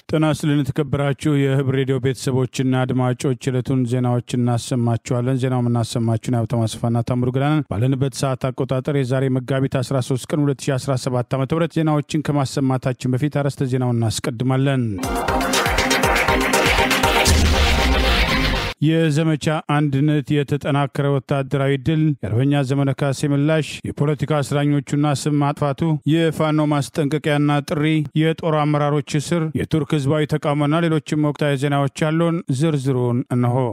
ጤና ይስጥልን ተከበራችሁ የህብር ሬዲዮ ቤተሰቦችና አድማጮች ዕለቱን ዜናዎች እናሰማችኋለን። ዜናውን እናሰማችሁን ሀብታሙ አስፋና ታምሩ ገላን ባለንበት ሰዓት አቆጣጠር የዛሬ መጋቢት 13 ቀን 2017 ዓ.ም ዜናዎችን ከማሰማታችን በፊት አርዕስተ ዜናውን እናስቀድማለን። የዘመቻ አንድነት የተጠናከረ ወታደራዊ ድል፣ የአርበኛ ዘመነ ካሴ ምላሽ፣ የፖለቲካ እስረኞቹና ስም ማጥፋቱ፣ የፋኖ ማስጠንቀቂያና ጥሪ፣ የጦር አመራሮች እስር፣ የቱርክ ህዝባዊ ተቃውሞና ሌሎችም ወቅታዊ ዜናዎች አሉን። ዝርዝሩን እነሆ።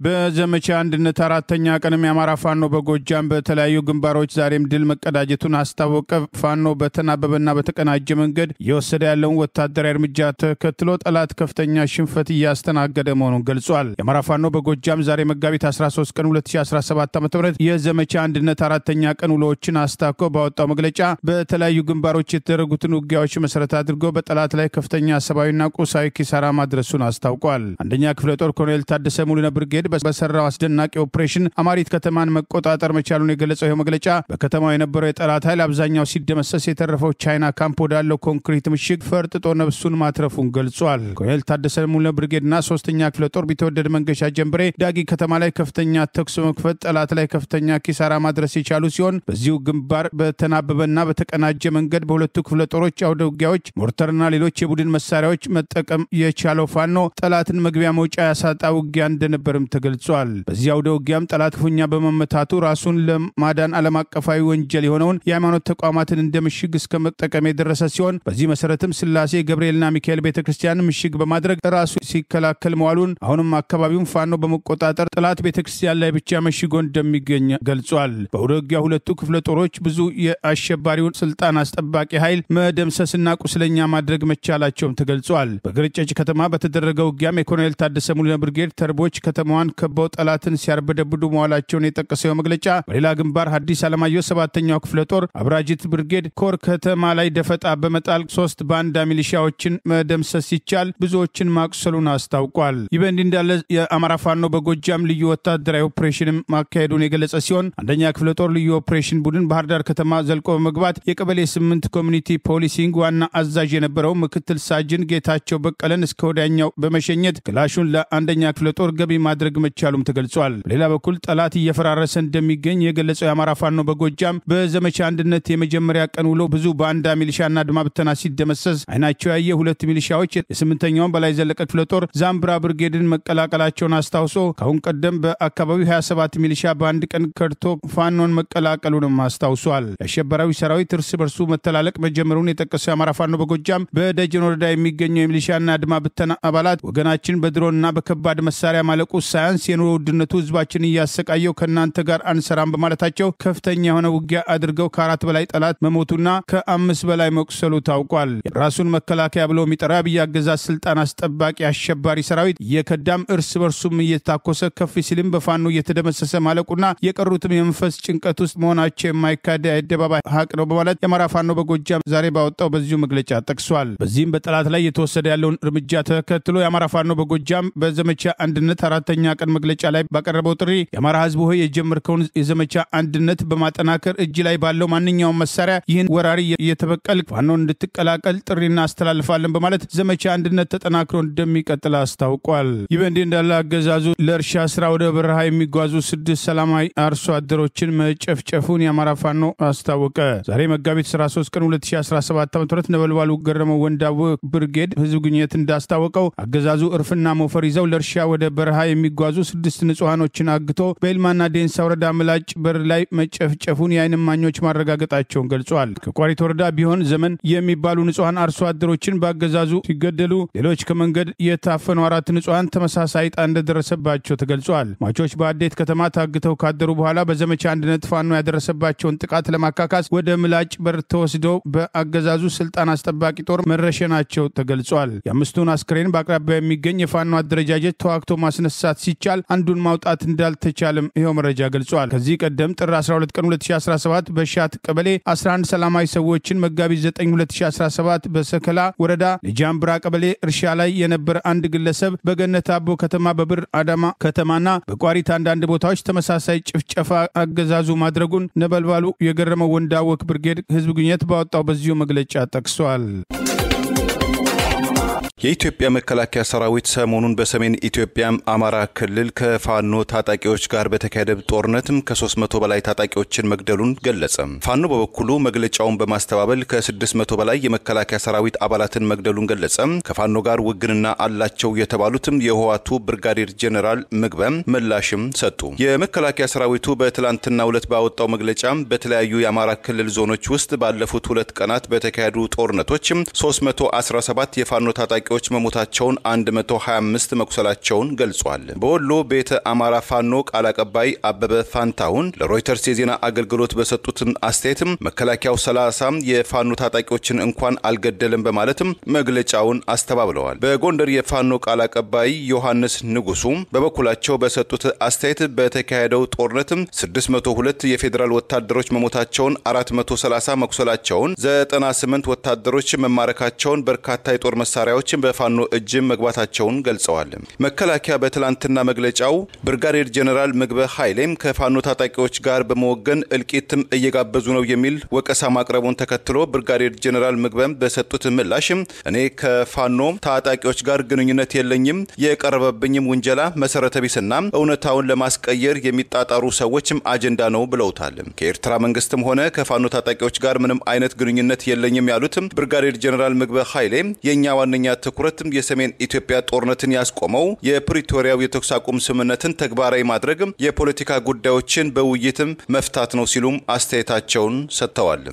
በዘመቻ አንድነት አራተኛ ቀንም የአማራ ፋኖ በጎጃም በተለያዩ ግንባሮች ዛሬም ድል መቀዳጀቱን አስታወቀ። ፋኖ በተናበበና በተቀናጀ መንገድ እየወሰደ ያለውን ወታደራዊ እርምጃ ተከትሎ ጠላት ከፍተኛ ሽንፈት እያስተናገደ መሆኑን ገልጿል። የአማራ ፋኖ በጎጃም ዛሬ መጋቢት 13 ቀን 2017 ዓ.ም የዘመቻ አንድነት አራተኛ ቀን ውሎችን አስታኮ ባወጣው መግለጫ በተለያዩ ግንባሮች የተደረጉትን ውጊያዎች መሰረት አድርጎ በጠላት ላይ ከፍተኛ ሰብአዊና ቁሳዊ ኪሳራ ማድረሱን አስታውቋል። አንደኛ ክፍለ ጦር ኮሎኔል ታደሰ ሙሉነ ብርጌድ በሰራው አስደናቂ ኦፕሬሽን አማሪት ከተማን መቆጣጠር መቻሉን የገለጸው ይህ መግለጫ በከተማው የነበረው የጠላት ኃይል አብዛኛው ሲደመሰስ የተረፈው ቻይና ካምፕ ወዳለው ኮንክሪት ምሽግ ፈርጥጦ ነፍሱን ማትረፉን ገልጿል። ኮሎኔል ታደሰ ሙሉነ ብርጌድና ሶስተኛ ክፍለ ጦር ቢተወደድ መንገሻ ጀምሬ ዳጊ ከተማ ላይ ከፍተኛ ተኩስ መክፈት ጠላት ላይ ከፍተኛ ኪሳራ ማድረስ የቻሉ ሲሆን በዚሁ ግንባር በተናበበና በተቀናጀ መንገድ በሁለቱ ክፍለ ጦሮች አውደ ውጊያዎች ሞርተርና ሌሎች የቡድን መሳሪያዎች መጠቀም የቻለው ፋኖ ጠላትን መግቢያ መውጫ ያሳጣ ውጊያ እንደነበርም ተገልጿል። በዚህ አውደ ውጊያም ጠላት ክፉኛ በመመታቱ ራሱን ለማዳን ዓለም አቀፋዊ ወንጀል የሆነውን የሃይማኖት ተቋማትን እንደ ምሽግ እስከ መጠቀም የደረሰ ሲሆን በዚህ መሰረትም ስላሴ ገብርኤልና ሚካኤል ቤተክርስቲያን ምሽግ በማድረግ ራሱ ሲከላከል መዋሉን አሁንም አካባቢውን ፋኖ በመቆጣጠር ጠላት ቤተክርስቲያን ላይ ብቻ መሽጎ እንደሚገኝ ገልጿል። በአውደ ውጊያ ሁለቱ ክፍለ ጦሮች ብዙ የአሸባሪውን ስልጣን አስጠባቂ ኃይል መደምሰስና ቁስለኛ ማድረግ መቻላቸውም ተገልጿል። በግርጨጭ ከተማ በተደረገው ውጊያም የኮሎኔል ታደሰ ሙሉነ ብርጌድ ተርቦች ከተማዋን ከበው ጠላትን ሲያርበደብዱ መዋላቸውን የጠቀሰው መግለጫ በሌላ ግንባር ሐዲስ ዓለማየሁ 7ኛው ክፍለ ጦር አብራጂት ብርጌድ ኮር ከተማ ላይ ደፈጣ በመጣል 3 ባንዳ ሚሊሻዎችን መደምሰስ ሲቻል ብዙዎችን ማቁሰሉን አስታውቋል። ይህ በእንዲህ እንዳለ የአማራ ፋኖ በጎጃም ልዩ ወታደራዊ ኦፕሬሽን ማካሄዱን የገለጸ ሲሆን አንደኛ ክፍለ ጦር ልዩ ኦፕሬሽን ቡድን ባህር ዳር ከተማ ዘልቆ በመግባት የቀበሌ 8 ኮሚኒቲ ፖሊሲንግ ዋና አዛዥ የነበረው ምክትል ሳጅን ጌታቸው በቀለን እስከ ወዲያኛው በመሸኘት ክላሹን ለአንደኛ ክፍለ ጦር ገቢ ማድረግ መቻሉም ተገልጿል። በሌላ በኩል ጠላት እየፈራረሰ እንደሚገኝ የገለጸው የአማራ ፋኖ በጎጃም በዘመቻ አንድነት የመጀመሪያ ቀን ውሎ ብዙ ባንዳ ሚሊሻና አድማ ብተና ሲደመሰስ አይናቸው ያየ 2 ሚሊሻዎች የ8ኛውን በላይ ዘለቀ ክፍለ ጦር ዛምብራ ብርጌድን መቀላቀላቸውን አስታውሶ ካሁን ቀደም በአካባቢው 27 ሚሊሻ በአንድ ቀን ከድቶ ፋኖን መቀላቀሉንም አስታውሷል። የአሸባሪው ሰራዊት እርስ በርሱ መተላለቅ መጀመሩን የጠቀሰው የአማራ ፋኖ በጎጃም በደጀን ወረዳ የሚገኘው የሚሊሻና አድማ ብተና አባላት ወገናችን በድሮንና በከባድ መሳሪያ ማለቁ ሳያንስ የኑሮ ውድነቱ ህዝባችን እያሰቃየው ከናንተ ጋር አንሰራም በማለታቸው ከፍተኛ የሆነ ውጊያ አድርገው ከ4 በላይ ጠላት መሞቱና ከ5 በላይ መቁሰሉ ታውቋል። ራሱን መከላከያ ብሎ የሚጠራ አብይ አገዛዝ ስልጣን አስጠባቂ አሸባሪ ሰራዊት የከዳም እርስ በርሱም እየታኮሰ ከፍ ሲልም በፋኖ እየተደመሰሰ ማለቁና የቀሩትም የመንፈስ ጭንቀት ውስጥ መሆናቸው የማይካድ አደባባይ ሀቅ ነው በማለት የአማራ ፋኖ በጎጃም ዛሬ ባወጣው በዚሁ መግለጫ ጠቅሷል። በዚህም በጠላት ላይ የተወሰደ ያለውን እርምጃ ተከትሎ የአማራ ፋኖ በጎጃም በዘመቻ አንድነት አራተኛ ቀን መግለጫ ላይ ባቀረበው ጥሪ የአማራ ህዝብ ሆይ የጀመርከውን የዘመቻ አንድነት በማጠናከር እጅ ላይ ባለው ማንኛውም መሳሪያ ይህን ወራሪ የተበቀል ፋኖን እንድትቀላቀል ጥሪ እናስተላልፋለን በማለት ዘመቻ አንድነት ተጠናክሮ እንደሚቀጥል አስታውቋል። ይህ በእንዲህ እንዳለ አገዛዙ ለእርሻ ስራ ወደ በረሃ የሚጓዙ 6 ሰላማዊ አርሶ አደሮችን መጨፍጨፉን የአማራ ፋኖ አስታወቀ። ዛሬ መጋቢት 13 ቀን 2017 ዓ.ም ነበልባሉ ገረመው ወንዳው ብርጌድ ህዝብ ግንኙነት እንዳስታወቀው አገዛዙ እርፍና ሞፈር ይዘው ለእርሻ ወደ በረሃ የሚጓዙ 6 ንጹሃኖችን አግቶ በኢልማና ዴንሳ ወረዳ ምላጭ በር ላይ መጨፍጨፉን የዓይን እማኞች ማረጋገጣቸውን ገልጿል። ከቋሪት ወረዳ ቢሆን ዘመን የሚባሉ ንጹሃን አርሶ አደሮችን በአገዛዙ ሲገደሉ ሌሎች ከመንገድ የታፈኑ 4 ንጹሃን ተመሳሳይ ዕጣ እንደደረሰባቸው ተገልጿል። ሟቾች በአዴት ከተማ ታግተው ካደሩ በኋላ በዘመቻ አንድነት ፋኖ ያደረሰባቸውን ጥቃት ለማካካስ ወደ ምላጭ በር ተወስደው በአገዛዙ ስልጣን አስጠባቂ ጦር መረሸናቸው ተገልጿል። የአምስቱን አስክሬን በአቅራቢያ የሚገኝ የፋኖ አደረጃጀት ተዋግቶ ማስነሳት ሲቻል አንዱን ማውጣት እንዳልተቻለም ይኸው መረጃ ገልጿል። ከዚህ ቀደም ጥር 12 ቀን 2017 በሻት ቀበሌ 11 ሰላማዊ ሰዎችን መጋቢት 9 2017 በሰከላ ወረዳ ለጃምብራ ቀበሌ እርሻ ላይ የነበረ አንድ ግለሰብ በገነት አቦ ከተማ በብር አዳማ ከተማና በቋሪት አንዳንድ ቦታዎች ተመሳሳይ ጭፍጨፋ አገዛዙ ማድረጉን ነበልባሉ የገረመው ወንዳወክ ብርጌድ ህዝብ ግንኙነት ባወጣው በዚሁ መግለጫ ጠቅሷል። የኢትዮጵያ መከላከያ ሰራዊት ሰሞኑን በሰሜን ኢትዮጵያ አማራ ክልል ከፋኖ ታጣቂዎች ጋር በተካሄደ ጦርነትም ከ300 በላይ ታጣቂዎችን መግደሉን ገለጸ። ፋኖ በበኩሉ መግለጫውን በማስተባበል ከ600 በላይ የመከላከያ ሰራዊት አባላትን መግደሉን ገለጸ። ከፋኖ ጋር ውግንና አላቸው የተባሉትም የህዋቱ ብርጋዴር ጄኔራል ምግበም ምላሽም ሰጡ። የመከላከያ ሰራዊቱ በትላንትናው ዕለት ባወጣው መግለጫ በተለያዩ የአማራ ክልል ዞኖች ውስጥ ባለፉት 2 ቀናት በተካሄዱ ጦርነቶች 317 የፋኖ ታጣቂዎች መሞታቸውን 125 መቁሰላቸውን ገልጿል። በወሎ ቤተ አማራ ፋኖ ቃል አቀባይ አበበ ፋንታውን ለሮይተርስ የዜና አገልግሎት በሰጡት አስተያየትም መከላከያው 30 የፋኖ ታጣቂዎችን እንኳን አልገደለም በማለትም መግለጫውን አስተባብለዋል። በጎንደር የፋኖ ቃል አቀባይ ዮሐንስ ንጉሱ በበኩላቸው በሰጡት አስተያየት በተካሄደው ጦርነትም 602 የፌደራል ወታደሮች መሞታቸውን 430 መቁሰላቸውን 98 ወታደሮች መማረካቸውን በርካታ የጦር መሳሪያዎች በፋኖ እጅ መግባታቸውን ገልጸዋል። መከላከያ በትላንትና መግለጫው ብርጋዴር ጄኔራል ምግበ ኃይሌም ከፋኖ ታጣቂዎች ጋር በመወገን እልቂትም እየጋበዙ ነው የሚል ወቀሳ ማቅረቡን ተከትሎ ብርጋዴር ጄኔራል ምግበም በሰጡት ምላሽ እኔ ከፋኖ ታጣቂዎች ጋር ግንኙነት የለኝም፣ የቀረበብኝም ውንጀላ መሰረተ ቢስና እውነታውን ለማስቀየር የሚጣጣሩ ሰዎችም አጀንዳ ነው ብለውታል። ከኤርትራ መንግስትም ሆነ ከፋኖ ታጣቂዎች ጋር ምንም አይነት ግንኙነት የለኝም ያሉት ብርጋዴር ጄኔራል ምግበ ኃይሌ የኛ ዋነኛ ትኩረትም የሰሜን ኢትዮጵያ ጦርነትን ያስቆመው የፕሪቶሪያው የተኩስ አቁም ስምምነትን ተግባራዊ ማድረግ የፖለቲካ ጉዳዮችን በውይይትም መፍታት ነው ሲሉም አስተያየታቸውን ሰጥተዋል።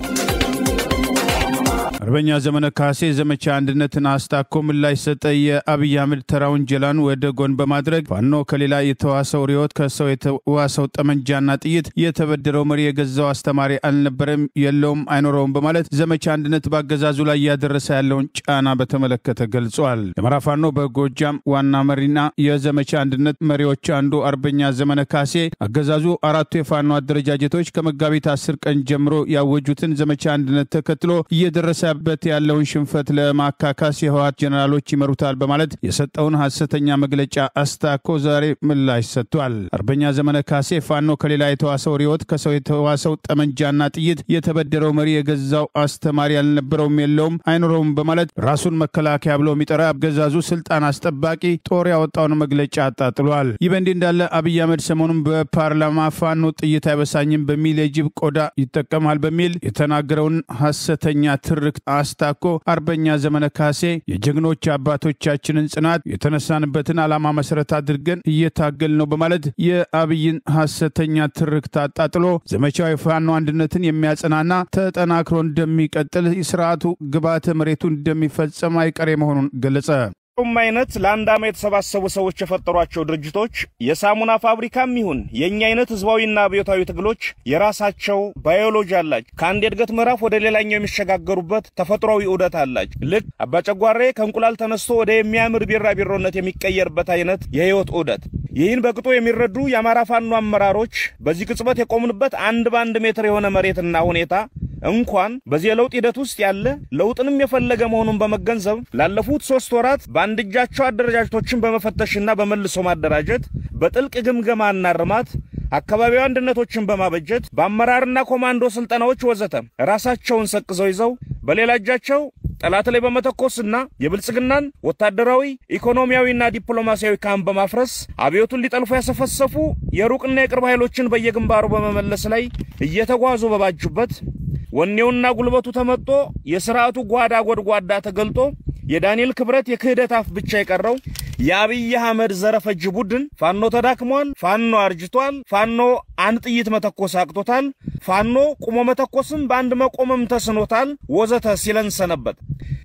አርበኛ ዘመነ ካሴ ዘመቻ አንድነትን አስታኮ ምላሽ ሰጠ። የአብይ አህመድ ተራውን ጀላን ወደ ጎን በማድረግ ፋኖ ከሌላ የተዋሰው ሪዮት ከሰው የተዋሰው ጠመንጃና ጥይት የተበደረው መሪ የገዛው አስተማሪ አልነበረም የለውም አይኖረውም በማለት ዘመቻ አንድነት ባገዛዙ ላይ ያደረሰ ያለውን ጫና በተመለከተ ገልጿል። የአማራ ፋኖ በጎጃም ዋና መሪና የዘመቻ አንድነት መሪዎች አንዱ አርበኛ ዘመነ ካሴ አገዛዙ አራቱ የፋኖ አደረጃጀቶች ከመጋቢት 10 ቀን ጀምሮ ያወጁትን ዘመቻ አንድነት ተከትሎ እየደረሰ በት ያለውን ሽንፈት ለማካካስ የህወሓት ጄኔራሎች ይመሩታል በማለት የሰጠውን ሐሰተኛ መግለጫ አስታኮ ዛሬ ምላሽ ሰጥቷል። አርበኛ ዘመነ ካሴ ፋኖ ከሌላ የተዋሰው ሪዮት ከሰው የተዋሰው ጠመንጃና ጥይት የተበደረው መሪ የገዛው አስተማሪ አልነበረውም የለውም አይኖረውም በማለት ራሱን መከላከያ ብሎ የሚጠራ አገዛዙ ስልጣን አስጠባቂ ጦር ያወጣውን መግለጫ አጣጥሏል። ይህ በእንዲህ እንዳለ አብይ አህመድ ሰሞኑን በፓርላማ ፋኖ ጥይት አይበሳኝም በሚል የጅብ ቆዳ ይጠቀማል በሚል የተናገረውን ሐሰተኛ ትርክ አስታኮ አርበኛ ዘመነ ካሴ የጀግኖች አባቶቻችንን ጽናት የተነሳንበትን ዓላማ መሰረት አድርገን እየታገል ነው በማለት የአብይን ሐሰተኛ ትርክ ታጣጥሎ ዘመቻው የፋኖ አንድነትን የሚያጸናና ተጠናክሮ እንደሚቀጥል ስርዓቱ ግባተ መሬቱ እንደሚፈጸም አይቀሬ መሆኑን ገለጸ። አይነት ለአንድ ዓመት የተሰባሰቡ ሰዎች የፈጠሯቸው ድርጅቶች የሳሙና ፋብሪካም ይሁን የኛ አይነት ህዝባዊና አብዮታዊ ትግሎች የራሳቸው ባዮሎጂ አላቸው። ከአንድ የእድገት ምዕራፍ ወደ ሌላኛው የሚሸጋገሩበት ተፈጥሯዊ ዑደት አላቸው። ልክ አባጨጓሬ ከእንቁላል ተነስቶ ወደ የሚያምር ቢራቢሮነት የሚቀየርበት አይነት የህይወት ዑደት። ይህን በቅጡ የሚረዱ የአማራ ፋኖ አመራሮች በዚህ ቅጽበት የቆምንበት አንድ ባንድ ሜትር የሆነ መሬትና ሁኔታ እንኳን በዚህ ለውጥ ሂደት ውስጥ ያለ ለውጥንም የፈለገ መሆኑን በመገንዘብ ላለፉት 3 ወራት በአንድ እጃቸው አደረጃጀቶችን በመፈተሽና በመልሶ ማደራጀት በጥልቅ ግምገማና ርማት አካባቢው አንድነቶችን በማበጀት በአመራርና ኮማንዶ ስልጠናዎች ወዘተ ራሳቸውን ሰቅዘው ይዘው በሌላ እጃቸው ጠላት ላይ በመተኮስና የብልጽግናን ወታደራዊ ኢኮኖሚያዊና ዲፕሎማሲያዊ ካምፕ በማፍረስ አብዮቱን ሊጠልፉ ያሰፈሰፉ የሩቅና የቅርብ ኃይሎችን በየግንባሩ በመመለስ ላይ እየተጓዙ በባጁበት ወኔውና ጉልበቱ ተመጦ የሥርዓቱ ጓዳ ጎድጓዳ ተገልጦ የዳንኤል ክብረት የክህደት አፍ ብቻ የቀረው የአብይ አህመድ ዘረፈጅ ቡድን ፋኖ ተዳክሟል፣ ፋኖ አርጅቷል፣ ፋኖ አንድ ጥይት መተኮስ አቅቶታል፣ ፋኖ ቁሞ መተኮስም በአንድ መቆምም ተስኖታል ወዘተ ሲለን ሰነበት።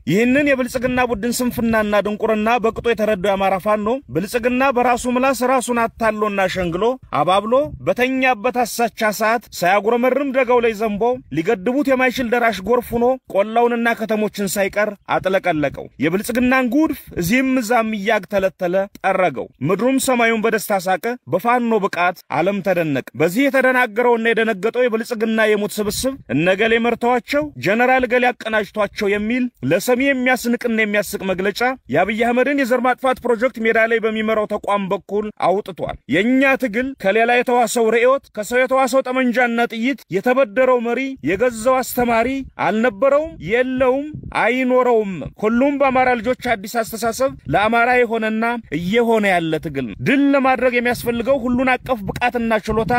ይህንን የብልጽግና ቡድን ስንፍናና ድንቁርና በቅጦ የተረዳው የአማራ ፋኖ ብልጽግና በራሱ ምላስ ራሱን አታሎና ሸንግሎ አባብሎ በተኛበት አሳቻ ሰዓት ሳያጉረመርም ደጋው ላይ ዘንቦ ሊገድቡት የማይችል ደራሽ ጎርፍ ሆኖ ቆላውንና ከተሞችን ሳይቀር አጥለቀለቀው። የብልጽግናን ጉድፍ እዚህም እዛም እያግተ አንተለተለ ጠረገው። ምድሩም ሰማዩን በደስታ ሳቀ። በፋኖ ብቃት ዓለም ተደነቀ። በዚህ የተደናገረውና የደነገጠው የብልጽግና የሙት ስብስብ እነገሌ መርተዋቸው ጀነራል ገሌ ያቀናጅቷቸው የሚል ለሰሚ የሚያስንቅና የሚያስቅ መግለጫ የአብይ አህመድን የዘር ማጥፋት ፕሮጀክት ሜዳ ላይ በሚመራው ተቋም በኩል አውጥቷል። የኛ ትግል ከሌላ የተዋሰው ርዕዮት፣ ከሰው የተዋሰው ጠመንጃና ጥይት፣ የተበደረው መሪ፣ የገዛው አስተማሪ አልነበረውም፣ የለውም፣ አይኖረውም። ሁሉም በአማራ ልጆች አዲስ አስተሳሰብ ለአማራ የሆነና እየሆነ ያለ ትግል ነው። ድል ለማድረግ የሚያስፈልገው ሁሉን አቀፍ ብቃትና ችሎታ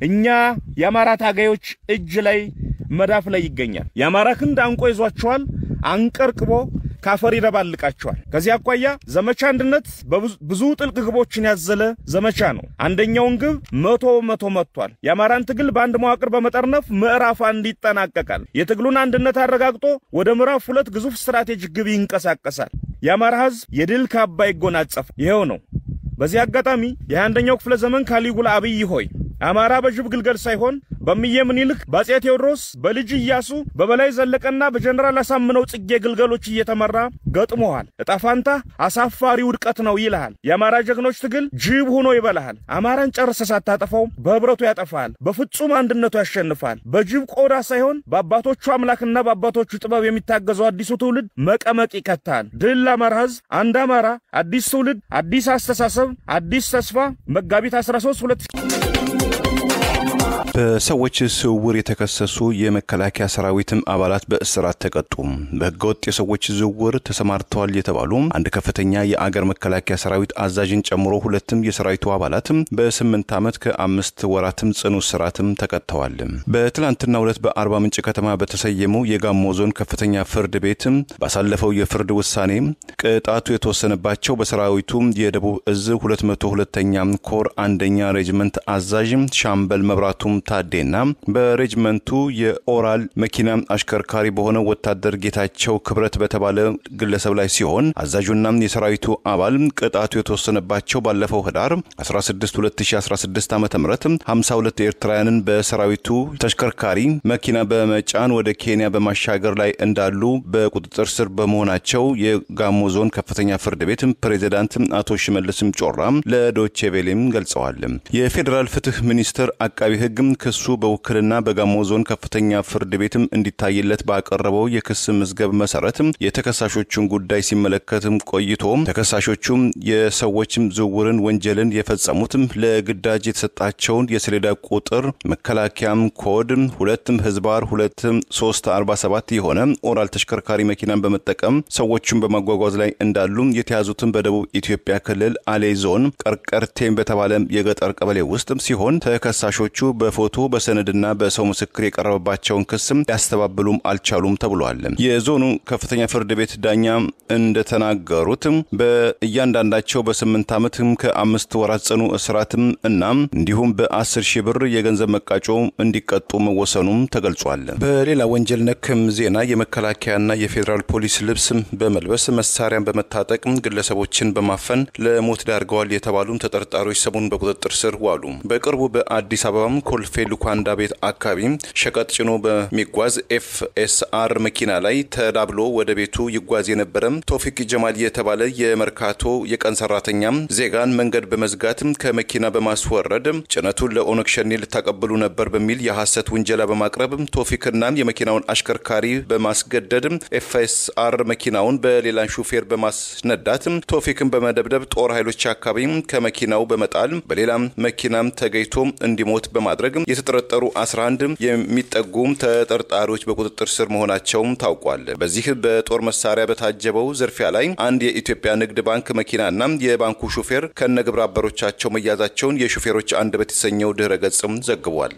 እኛ የአማራ ታጋዮች እጅ ላይ መዳፍ ላይ ይገኛል። የአማራ ክንድ አንቆ ይዟቸዋል፣ አንቀርቅቦ ካፈር ይደባልቃቸዋል። ከዚህ አኳያ ዘመቻ አንድነት ብዙ ጥልቅ ግቦችን ያዘለ ዘመቻ ነው። አንደኛውን ግብ 100 መጥቷል። የአማራን ትግል በአንድ መዋቅር በመጠርነፍ ምዕራፍ 1 ይጠናቀቃል። የትግሉን አንድነት አረጋግጦ ወደ ምዕራፍ 2 ግዙፍ ስትራቴጂክ ግብ ይንቀሳቀሳል። የአማራ ህዝብ የድል ካባ ይጎናጸፍ። ይሄው ነው። በዚህ አጋጣሚ የ21ኛው ክፍለ ዘመን ካሊጉላ አብይ ሆይ አማራ በጅብ ግልገል ሳይሆን በሚየ ምኒልክ፣ በአፄ ቴዎድሮስ፣ በልጅ ኢያሱ፣ በበላይ ዘለቀና በጀነራል አሳምነው ጽጌ ግልገሎች እየተመራ ገጥሞሃል። እጣፋንታ አሳፋሪ ውድቀት ነው ይልሃል። የአማራ ጀግኖች ትግል ጅብ ሆኖ ይበላሃል። አማራን ጨርሰ ሳታጠፋው በህብረቱ ያጠፋል። በፍጹም አንድነቱ ያሸንፋል። በጅብ ቆዳ ሳይሆን በአባቶቹ አምላክና በአባቶቹ ጥበብ የሚታገዘው አዲሱ ትውልድ መቀመቅ ይከታል። ድል ለአማራ ህዝብ፣ አንድ አማራ፣ አዲስ ትውልድ፣ አዲስ አስተሳሰብ፣ አዲስ ተስፋ። መጋቢት 13 በሰዎች ዝውውር የተከሰሱ የመከላከያ ሰራዊትም አባላት በእስራት ተቀጡ። በህገወጥ የሰዎች ዝውውር ተሰማርተዋል የተባሉ አንድ ከፍተኛ የአገር መከላከያ ሰራዊት አዛዥን ጨምሮ ሁለቱም የሰራዊቱ አባላትም በ8 ዓመት ከ5 ወራትም ጽኑ እስራትም ተቀጥተዋል። በትላንትናው ዕለት በአርባ ምንጭ ከተማ በተሰየመው የጋሞ ዞን ከፍተኛ ፍርድ ቤት ባሳለፈው የፍርድ ውሳኔ ቅጣቱ የተወሰነባቸው በሰራዊቱ የደቡብ እዝ 202ኛ ኮር 1ኛ ሬጅመንት አዛዥ ሻምበል መብራቱ ታዴና በሬጅመንቱ የኦራል መኪና አሽከርካሪ በሆነ ወታደር ጌታቸው ክብረት በተባለ ግለሰብ ላይ ሲሆን አዛዡና የሰራዊቱ አባል ቅጣቱ የተወሰነባቸው ባለፈው ህዳር 16 2016 ዓ.ም 52 ኤርትራውያንን በሰራዊቱ ተሽከርካሪ መኪና በመጫን ወደ ኬንያ በማሻገር ላይ እንዳሉ በቁጥጥር ስር በመሆናቸው የጋሞ ዞን ከፍተኛ ፍርድ ቤት ፕሬዝዳንት አቶ ሽመልስም ጮራ ለዶቼ ቬሌም ገልጸዋል። የፌደራል ፍትህ ሚኒስትር አቃቢ ህግ ክሱ በውክልና በጋሞ ዞን ከፍተኛ ፍርድ ቤትም እንዲታይለት ባቀረበው የክስ መዝገብ መሰረት የተከሳሾቹን ጉዳይ ሲመለከትም ቆይቶ ተከሳሾቹ የሰዎችም ዝውውርን ወንጀልን የፈጸሙትም ለግዳጅ የተሰጣቸውን የሰሌዳ ቁጥር መከላከያም ኮድ 2/2347 የሆነ ኦራል ተሽከርካሪ መኪናን በመጠቀም ሰዎችን በማጓጓዝ ላይ እንዳሉ የተያዙትን በደቡብ ኢትዮጵያ ክልል አሌ ዞን ቀርቀርቴም በተባለ የገጠር ቀበሌ ውስጥ ሲሆን ተከሳሾቹ በፎቶ በሰነድና በሰው ምስክር የቀረበባቸውን ክስም ያስተባብሉም አልቻሉም ተብሏል። የዞኑ ከፍተኛ ፍርድ ቤት ዳኛ እንደተናገሩት በእያንዳንዳቸው በ8 ዓመት ከ5 ወራት ጽኑ እስራትም እና እንዲሁም በ10,000 ብር የገንዘብ መቃጮ እንዲቀጡ መወሰኑም ተገልጿል። በሌላ ወንጀል ነክም ዜና የመከላከያና የፌደራል ፖሊስ ልብስ በመልበስ መሳሪያን በመታጠቅ ግለሰቦችን በማፈን ለሞት ዳርገዋል የተባሉ ተጠርጣሪዎች ሰሞኑን በቁጥጥር ስር ዋሉ። በቅርቡ በአዲስ አበባ ኮልፌ ሉካንዳ ቤት አካባቢ ሸቀጥ ጭኖ በሚጓዝ ኤፍኤስአር መኪና ላይ ተዳብሎ ወደ ቤቱ ይጓዝ የነበረ ቶፊክ ጀማል የተባለ የመርካቶ የቀን ሰራተኛ ዜጋን መንገድ በመዝጋት ከመኪና በማስወረድ ጭነቱን ለኦነግ ሸኔ ልታቀብሉ ነበር በሚል የሐሰት ውንጀላ በማቅረብ ቶፊክና የመኪናውን አሽከርካሪ በማስገደድ ኤፍኤስአር መኪናውን በሌላ ሹፌር በማስነዳት ቶፊክን በመደብደብ ጦር ኃይሎች አካባቢ ከመኪናው በመጣል በሌላ መኪናም ተገይቶ እንዲሞት በማድረግ የተጠረጠሩ 11 የሚጠጉ ተጠርጣሪዎች በቁጥጥር ስር መሆናቸው ታውቋል። በዚህ በጦር መሳሪያ በታጀበው ዝርፊያ ላይ አንድ የኢትዮጵያ ንግድ ባንክ መኪናና የባንኩ ሹፌር ከነግብረ አበሮቻቸው መያዛቸውን የሹፌሮች አንደበት የተሰኘው ድረ ገጽም ዘግቧል።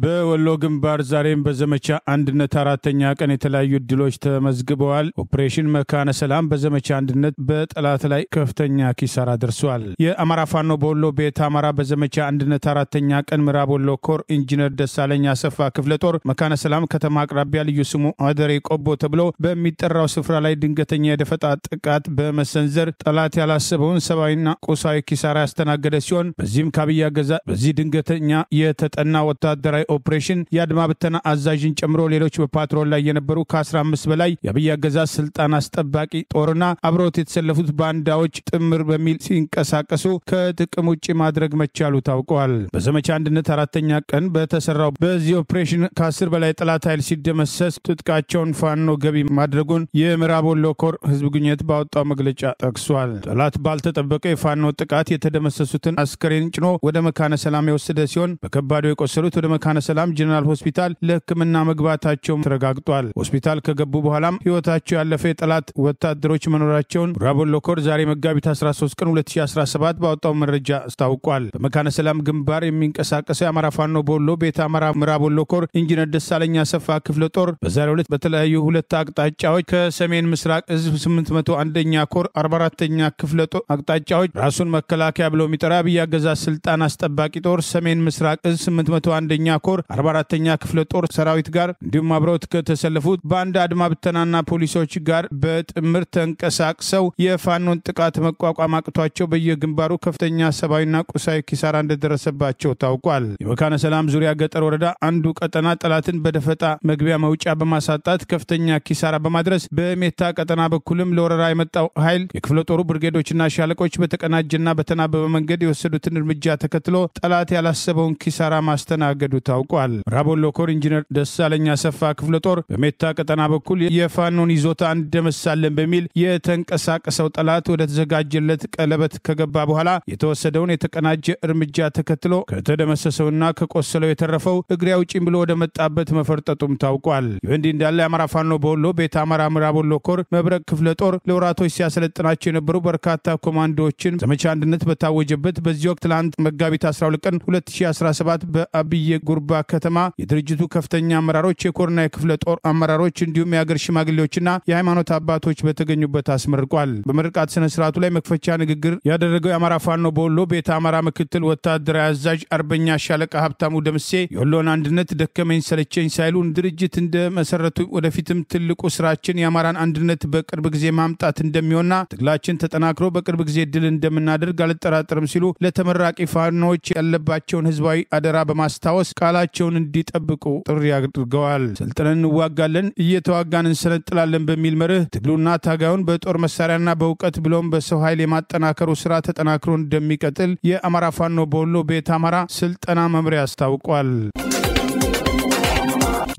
በወሎ ግንባር ዛሬም በዘመቻ አንድነት 4ኛ ቀን የተለያዩ ድሎች ተመዝግበዋል። ኦፕሬሽን መካነ ሰላም በዘመቻ አንድነት በጠላት ላይ ከፍተኛ ኪሳራ ደርሷል። የአማራ ፋኖ በወሎ ቤት አማራ በዘመቻ አንድነት 4ኛ ቀን ምዕራብ ወሎ ኮር ኢንጂነር ደሳለኝ አሰፋ ክፍለ ጦር መካነ ሰላም ከተማ አቅራቢያ ልዩ ስሙ አደሬ ቆቦ ተብሎ በሚጠራው ስፍራ ላይ ድንገተኛ የደፈጣ ጥቃት በመሰንዘር ጠላት ያላሰበውን ሰብአዊና ቁሳዊ ኪሳራ ያስተናገደ ሲሆን በዚህም ካብያ ገዛ በዚህ ድንገተኛ የተጠና ወታደራዊ ኦፕሬሽን የአድማ ብተና አዛዥን ጨምሮ ሌሎች በፓትሮል ላይ የነበሩ ከ15 በላይ የአብይ አገዛዝ ስልጣን አስጠባቂ ጦርና አብሮት የተሰለፉት ባንዳዎች ጥምር በሚል ሲንቀሳቀሱ ከጥቅም ውጪ ማድረግ መቻሉ ታውቋል። በዘመቻ አንድነት 4ኛ ቀን በተሰራው በዚህ ኦፕሬሽን ከ10 በላይ ጠላት ኃይል ሲደመሰስ ትጥቃቸውን ፋኖ ገቢ ማድረጉን የምዕራብ ወሎ ኮር ህዝብ ግንኙነት ባወጣው መግለጫ ጠቅሷል። ጠላት ባልተጠበቀ የፋኖ ጥቃት የተደመሰሱትን አስከሬን ጭኖ ወደ መካነ ሰላም የወሰደ ሲሆን በከባዱ የቆሰሉት ወደ መካነ ሰላም ጀነራል ሆስፒታል ለሕክምና መግባታቸው ተረጋግጧል። ሆስፒታል ከገቡ በኋላም ህይወታቸው ያለፈ የጠላት ወታደሮች መኖራቸውን ምዕራብ ወሎ ኮር ዛሬ መጋቢት 13 ቀን 2017 ባወጣው መረጃ አስታውቋል። በመካነ ሰላም ግንባር የሚንቀሳቀሰው የአማራ ፋኖ በወሎ ቤተ አማራ ምዕራብ ወሎ ኮር ኢንጂነር ደሳለኝ አሰፋ ክፍለ ጦር በዛሬው ዕለት በተለያዩ ሁለት አቅጣጫዎች ከሰሜን ምስራቅ እዝ 801ኛ ኮር 44ኛ ክፍለ ጦር አቅጣጫዎች ራሱን መከላከያ ብለው የሚጠራ አብይ አገዛዝ ስልጣን አስጠባቂ ጦር ሰሜን ምስራቅ እዝ 801ኛ ኮር 44ኛ ክፍለ ጦር ሰራዊት ጋር እንዲሁም አብረውት ከተሰለፉት ባንዳ አድማ ብተናና ፖሊሶች ጋር በጥምር ተንቀሳቅሰው የፋኖን ጥቃት መቋቋም አቅቷቸው በየግንባሩ ከፍተኛ ሰብአዊና ቁሳዊ ኪሳራ እንደደረሰባቸው ታውቋል። የመካነ ሰላም ዙሪያ ገጠር ወረዳ አንዱ ቀጠና ጠላትን በደፈጣ መግቢያ መውጫ በማሳጣት ከፍተኛ ኪሳራ በማድረስ በሜታ ቀጠና በኩልም ለወረራ የመጣው ኃይል የክፍለ ጦሩ ብርጌዶችና ሻለቆች በተቀናጀና በተናበበ መንገድ የወሰዱትን እርምጃ ተከትሎ ጠላት ያላሰበውን ኪሳራ ማስተናገዱ ታውቋል። ምዕራብ ወሎ ኮር ኢንጂነር ደሳለኝ አሰፋ ክፍለ ጦር በሜታ ቀጠና በኩል የፋኖን ይዞታ እንደመሳለን በሚል የተንቀሳቀሰው ጠላት ወደ ተዘጋጀለት ቀለበት ከገባ በኋላ የተወሰደውን የተቀናጀ እርምጃ ተከትሎ ከተደመሰሰውና ከቆሰለው የተረፈው እግሬ አውጪኝ ብሎ ወደ መጣበት መፈርጠጡም ታውቋል። ይህ እንዳለ የአማራ ፋኖ በወሎ ቤተ አማራ ምዕራብ ወሎ ኮር መብረቅ ክፍለ ጦር ለወራቶች ሲያሰለጥናቸው የነበሩ በርካታ ኮማንዶዎችን ዘመቻ አንድነት በታወጀበት በዚህ ወቅት ትላንት መጋቢት 12 ቀን 2017 በአብየ ጉርባ ከተማ የድርጅቱ ከፍተኛ አመራሮች የኮርና የክፍለ ጦር አመራሮች እንዲሁም የሀገር ሽማግሌዎችና የሃይማኖት አባቶች በተገኙበት አስመርቋል። በምርቃት ስነ ስርዓቱ ላይ መክፈቻ ንግግር ያደረገው የአማራ ፋኖ በወሎ ቤተ አማራ ምክትል ወታደራዊ አዛዥ አርበኛ ሻለቃ ሀብታሙ ደምሴ የወሎን አንድነት ደከመኝ ሰለቸኝ ሳይሉን ድርጅት እንደመሰረቱ ወደፊትም ትልቁ ስራችን የአማራን አንድነት በቅርብ ጊዜ ማምጣት እንደሚሆንና ትግላችን ተጠናክሮ በቅርብ ጊዜ ድል እንደምናደርግ አልጠራጠርም ሲሉ ለተመራቂ ፋኖዎች ያለባቸውን ህዝባዊ አደራ በማስታወስ ቃላቸውን እንዲጠብቁ ጥሪ አድርገዋል። ሰልጥነን እንዋጋለን፣ እየተዋጋን እንሰለጥላለን በሚል መርህ ትግሉና ታጋዩን በጦር መሳሪያና በእውቀት ብሎም በሰው ኃይል የማጠናከሩ ስራ ተጠናክሮ እንደሚቀጥል የአማራ ፋኖ በወሎ ቤተ አማራ ስልጠና መምሪያ አስታውቋል።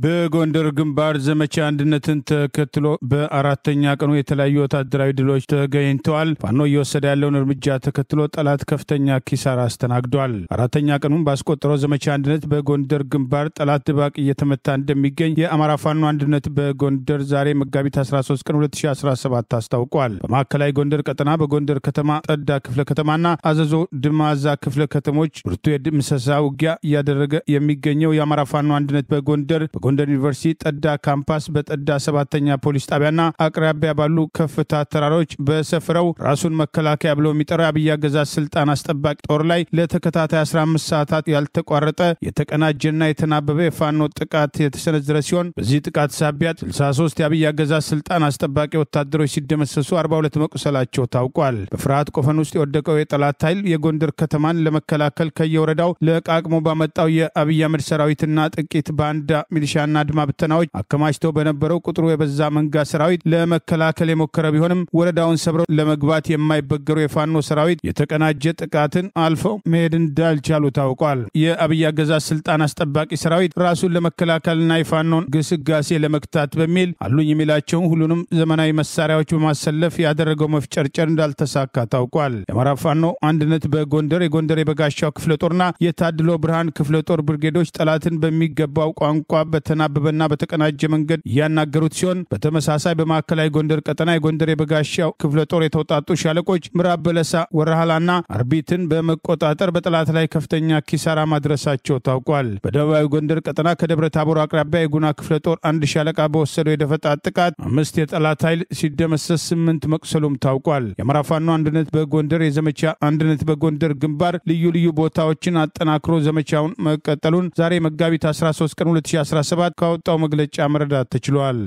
በጎንደር ግንባር ዘመቻ አንድነትን ተከትሎ በአራተኛ ቀኑ የተለያዩ ወታደራዊ ድሎች ተገኝተዋል። ፋኖ እየወሰደ ያለውን እርምጃ ተከትሎ ጠላት ከፍተኛ ኪሳራ አስተናግዷል። አራተኛ ቀኑን ባስቆጠረው ዘመቻ አንድነት በጎንደር ግንባር ጠላት ድባቅ እየተመታ እንደሚገኝ የአማራ ፋኖ አንድነት በጎንደር ዛሬ መጋቢት 13 ቀን 2017 አስታውቋል። በማዕከላዊ ጎንደር ቀጠና በጎንደር ከተማ ጠዳ ክፍለ ከተማና አዘዞ ድማዛ ክፍለ ከተሞች ብርቱ የድምሰሳ ውጊያ እያደረገ የሚገኘው የአማራ ፋኖ አንድነት በጎንደር ጎንደር ዩኒቨርሲቲ ጠዳ ካምፓስ በጠዳ 7ኛ ፖሊስ ጣቢያና አቅራቢያ ባሉ ከፍታ ተራሮች በሰፍረው ራሱን መከላከያ ብሎ የሚጠራው አብይ አገዛዝ ስልጣን አስጠባቂ ጦር ላይ ለተከታታይ 15 ሰዓታት ያልተቋረጠ የተቀናጀና የተናበበ የፋኖ ጥቃት የተሰነዘረ ሲሆን በዚህ ጥቃት ሳቢያ 63 የአብይ አገዛዝ ስልጣን አስጠባቂ ወታደሮች ሲደመሰሱ 42 መቁሰላቸው ታውቋል። በፍርሃት ቆፈን ውስጥ የወደቀው የጠላት ኃይል የጎንደር ከተማን ለመከላከል ከየወረዳው ለቃቅሞ ባመጣው የአብይ አህመድ ሰራዊትና ጥቂት ባንዳ ሚሊሻና አድማ ብተናዎች አከማችተው በነበረው ቁጥሩ የበዛ መንጋ ሰራዊት ለመከላከል የሞከረ ቢሆንም ወረዳውን ሰብረው ለመግባት የማይበገሩ የፋኖ ሰራዊት የተቀናጀ ጥቃትን አልፈው መሄድ እንዳልቻሉ ታውቋል። የአብይ አገዛዝ ስልጣን አስጠባቂ ሰራዊት ራሱን ለመከላከልና የፋኖን ግስጋሴ ለመክታት በሚል አሉኝ የሚላቸውን ሁሉንም ዘመናዊ መሳሪያዎች በማሰለፍ ያደረገው መፍጨርጨር እንዳልተሳካ ታውቋል። የአማራ ፋኖ አንድነት በጎንደር የጎንደር የበጋሻው ክፍለ ጦርና የታድሎ ብርሃን ክፍለ ጦር ብርጌዶች ጠላትን በሚገባው ቋንቋ በተናበበና በተቀናጀ መንገድ ያናገሩት ሲሆን በተመሳሳይ በማዕከላዊ ጎንደር ቀጠና የጎንደር የበጋሻው ክፍለ ጦር የተውጣጡ ሻለቆች ምዕራብ በለሳ ወረሃላና አርቢትን በመቆጣጠር በጠላት ላይ ከፍተኛ ኪሳራ ማድረሳቸው ታውቋል። በደቡባዊ ጎንደር ቀጠና ከደብረ ታቦር አቅራቢያ የጉና ክፍለ ጦር አንድ ሻለቃ በወሰደው የደፈጣ ጥቃት 5 የጠላት ኃይል ሲደመሰስ 8 መቁሰሉም ታውቋል። የአማራ ፋኖ አንድነት በጎንደር የዘመቻ አንድነት በጎንደር ግንባር ልዩ ልዩ ቦታዎችን አጠናክሮ ዘመቻውን መቀጠሉን ዛሬ መጋቢት 13 ቀን 2017 ካወጣው መግለጫ መረዳት ተችሏል።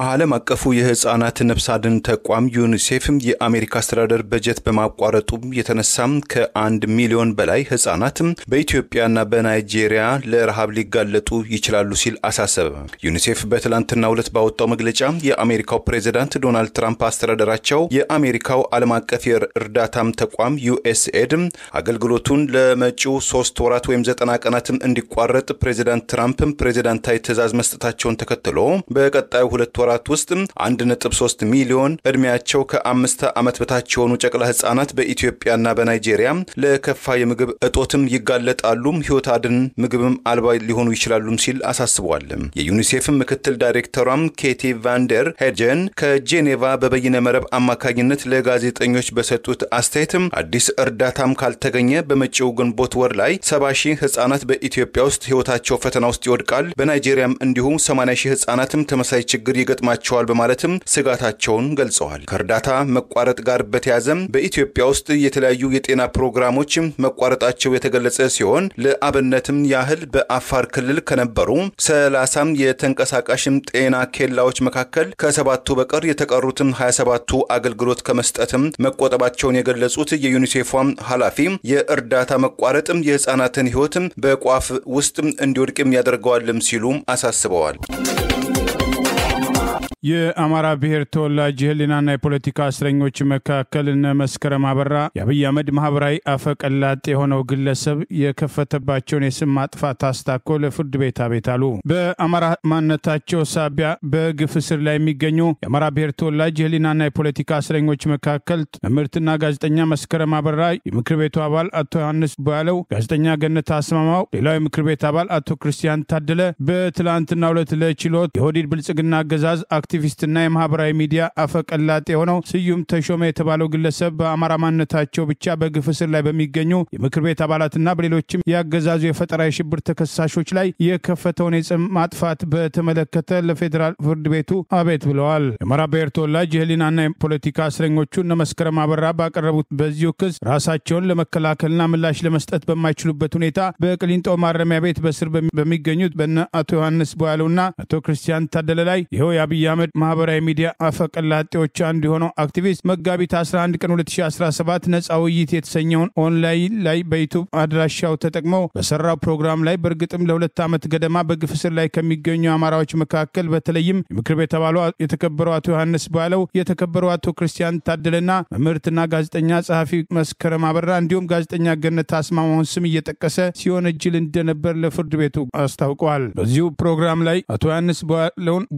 ዓለም አቀፉ የህፃናት ነፍስ አድን ተቋም ዩኒሴፍም የአሜሪካ አስተዳደር በጀት በማቋረጡ የተነሳም ከ1 ሚሊዮን በላይ ህፃናት በኢትዮጵያና በናይጄሪያ ለረሃብ ሊጋለጡ ይችላሉ ሲል አሳሰበ። ዩኒሴፍ በትላንትናው ዕለት ባወጣው መግለጫ የአሜሪካው ፕሬዝዳንት ዶናልድ ትራምፕ አስተዳደራቸው የአሜሪካው ዓለም አቀፍ የእርዳታም ተቋም USAID አገልግሎቱን ለመጪው 3 ወራት ወይም 90 ቀናት እንዲቋረጥ ፕሬዝዳንት ትራምፕ ፕሬዝዳንታዊ ትዕዛዝ መስጠታቸውን ተከትሎ በቀጣዩ 2 ወራት ውስጥ 1.3 ሚሊዮን እድሜያቸው ከ5 ዓመት በታች የሆኑ ጨቅላ ህፃናት በኢትዮጵያና በናይጄሪያ ለከፋ የምግብ እጦትም ይጋለጣሉ፣ ህይወት አድን ምግብም አልባ ሊሆኑ ይችላሉ ሲል አሳስቧል። የዩኒሴፍ ምክትል ዳይሬክተሯም ኬቲ ቫንደር ሄጀን ከጄኔቫ በበይነ መረብ አማካኝነት ለጋዜጠኞች በሰጡት አስተያየትም አዲስ እርዳታም ካልተገኘ በመጪው ግንቦት ወር ላይ 70,000 ህፃናት በኢትዮጵያ ውስጥ ህይወታቸው ፈተና ውስጥ ይወድቃል፣ በናይጄሪያም እንዲሁ 80,000 ህፃናትም ተመሳሳይ ችግር ይገጥማቸዋል በማለትም ስጋታቸውን ገልጸዋል። ከእርዳታ መቋረጥ ጋር በተያያዘም በኢትዮጵያ ውስጥ የተለያዩ የጤና ፕሮግራሞች መቋረጣቸው የተገለጸ ሲሆን ለአብነትም ያህል በአፋር ክልል ከነበሩ 30 የተንቀሳቃሽም ጤና ኬላዎች መካከል ከ7ቱ በቀር የተቀሩትም 27ቱ አገልግሎት ከመስጠትም መቆጠባቸውን የገለጹት የዩኒሴፍም ኃላፊ የእርዳታ መቋረጥም የህፃናትን ህይወትም በቋፍ ውስጥ እንዲወድቅም ያደርገዋልም ሲሉ አሳስበዋል። የአማራ ብሔር ተወላጅ ህሊናና የፖለቲካ እስረኞች መካከል እነ መስከረም አበራ የአብይ አህመድ ማህበራዊ አፈቀላጤ የሆነው ግለሰብ የከፈተባቸውን የስም ማጥፋት አስታኮ ለፍርድ ቤት አቤት አሉ። በአማራ ማንነታቸው ሳቢያ በግፍ እስር ላይ የሚገኙ የአማራ ብሔር ተወላጅ ህሊናና የፖለቲካ እስረኞች መካከል መምህርትና ጋዜጠኛ መስከረም አበራ፣ የምክር ቤቱ አባል አቶ ዮሐንስ ቧያለው፣ ጋዜጠኛ ገነት አስማማው፣ ሌላው የምክር ቤት አባል አቶ ክርስቲያን ታደለ በትላንትናው ዕለት ለችሎት የኦህዴድ ብልጽግና አገዛዝ አክቲቪስትና የማህበራዊ ሚዲያ አፈቀላጤ የሆነው ስዩም ተሾመ የተባለው ግለሰብ በአማራ ማንነታቸው ብቻ በግፍ እስር ላይ በሚገኙ የምክር ቤት አባላትና በሌሎችም ያገዛዙ የፈጠራ የሽብር ተከሳሾች ላይ የከፈተውን የስም ማጥፋት በተመለከተ ለፌዴራል ፍርድ ቤቱ አቤት ብለዋል። የአማራ ብሔር ተወላጅ የህሊናና የፖለቲካ እስረኞቹ እነ መስከረም አበራ ባቀረቡት በዚሁ ክስ ራሳቸውን ለመከላከልና ምላሽ ለመስጠት በማይችሉበት ሁኔታ በቅሊንጦ ማረሚያ ቤት በስር በሚገኙት በነ አቶ ዮሐንስ ቧያለውና አቶ ክርስቲያን ታደለ ላይ ይኸው የአብይ አህመድ ማህበራዊ ሚዲያ አፈቀላጤዎች አንዱ የሆነው አክቲቪስት መጋቢት 11 ቀን 2017 ነፃ ውይይት የተሰኘውን ኦንላይን ላይ በዩቲዩብ አድራሻው ተጠቅመው በሰራው ፕሮግራም ላይ በእርግጥም ለ2 ዓመት ገደማ በግፍ እስር ላይ ከሚገኙ አማራዎች መካከል በተለይም የምክር ቤት አባሉ የተከበረው አቶ ዮሐንስ ቧያለው፣ የተከበረው አቶ ክርስቲያን ታደለና መምህርትና ጋዜጠኛ ጸሐፊ መስከረም አበራ እንዲሁም ጋዜጠኛ ገነት አስማማውን ስም እየጠቀሰ ሲሆን እጅል እንደነበር ለፍርድ ቤቱ አስታውቀዋል። በዚሁ ፕሮግራም ላይ አቶ ዮሐንስ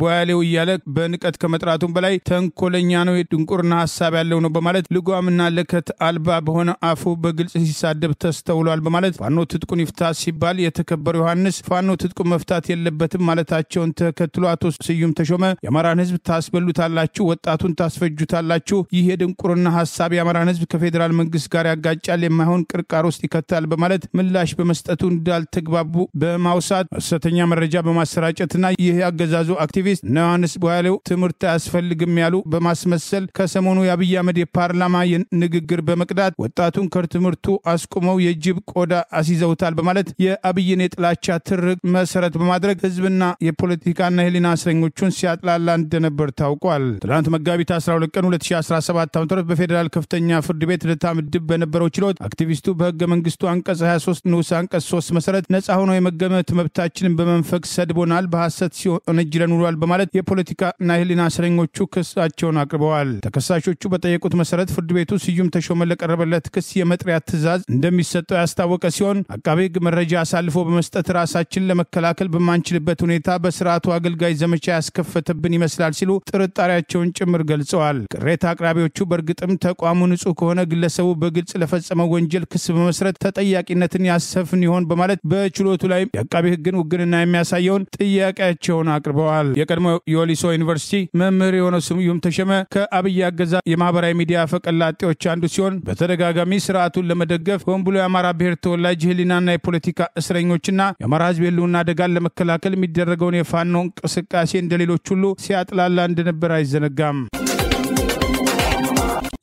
ቧያለው እያለ በንቀት ከመጥራቱም በላይ ተንኮለኛ ነው፣ የድንቁርና ሐሳብ ያለው ነው በማለት ልጓምና ለከት አልባ በሆነ አፉ በግልጽ ሲሳደብ ተስተውሏል በማለት ፋኖ ትጥቁን ይፍታ ሲባል የተከበረው ዮሐንስ ፋኖ ትጥቁን መፍታት የለበትም ማለታቸውን ተከትሎ አቶ ስዩም ተሾመ የአማራን ህዝብ ታስበሉታላችሁ፣ ወጣቱን ታስፈጁታላችሁ፣ ይህ የድንቁርና ሐሳብ የአማራን ህዝብ ከፌዴራል መንግስት ጋር ያጋጫል፣ የማይሆን ቅርቃር ውስጥ ይከታል በማለት ምላሽ በመስጠቱ እንዳልተግባቡ በማውሳት ሐሰተኛ መረጃ በማሰራጨትና ይህ ያገዛዙ አክቲቪስት ዮሐንስ ቧያለው ትምህርት አያስፈልግም ያሉ በማስመሰል ከሰሞኑ የአብይ አህመድ የፓርላማ ንግግር በመቅዳት ወጣቱን ከትምህርቱ አስቆመው የጅብ ቆዳ አስይዘውታል በማለት የአብይን የጥላቻ ትርክ መሰረት በማድረግ ህዝብና የፖለቲካና የህሊና እስረኞቹን ሲያጥላላ እንደነበር ታውቋል። ትናንት መጋቢት 12 ቀን 2017 ዓ.ም በፌዴራል ከፍተኛ ፍርድ ቤት ልደታ ምድብ በነበረው ችሎት አክቲቪስቱ በህገ መንግስቱ አንቀጽ 23 ንዑስ አንቀጽ 3 መሰረት ነፃ ሆኖ የመገመት መብታችንን በመንፈግ ሰድቦናል፣ በሐሰት ሲወነጅለን ውሏል በማለት የፖለቲካና የህሊና እስረኞቹ ክሳቸውን አቅርበዋል። ተከሳሾቹ በጠየቁት መሰረት ፍርድ ቤቱ ስዩም ተሾመ ለቀረበለት ክስ የመጥሪያ ትዕዛዝ እንደሚሰጠው ያስታወቀ ሲሆን አቃቤ ህግ መረጃ አሳልፎ በመስጠት ራሳችን ለመከላከል በማንችልበት ሁኔታ በስርዓቱ አገልጋይ ዘመቻ ያስከፈተብን ይመስላል ሲሉ ጥርጣሬያቸውን ጭምር ገልጸዋል። ቅሬታ አቅራቢዎቹ በእርግጥም ተቋሙ ንጹህ ከሆነ ግለሰቡ በግልጽ ለፈጸመው ወንጀል ክስ በመስረት ተጠያቂነትን ያሰፍን ይሆን በማለት በችሎቱ ላይ የአቃቤ ህግን ውግንና የሚያሳየውን ጥያቄያቸውን አቅርበዋል። የቀድሞ የወሊሶ ዩኒቨርሲቲ መምህር የሆነው ስዩም ተሾመ ከአብይ አገዛዝ የማህበራዊ ሚዲያ አፈቀላጤዎች አንዱ ሲሆን በተደጋጋሚ ስርዓቱን ለመደገፍ ሆን ብሎ የአማራ ብሔር ተወላጅ ህሊናና የፖለቲካ እስረኞችና የአማራ ህዝብ የህልውና አደጋን ለመከላከል የሚደረገውን የፋኖ እንቅስቃሴ እንደሌሎች ሁሉ ሲያጥላላ እንደነበር አይዘነጋም።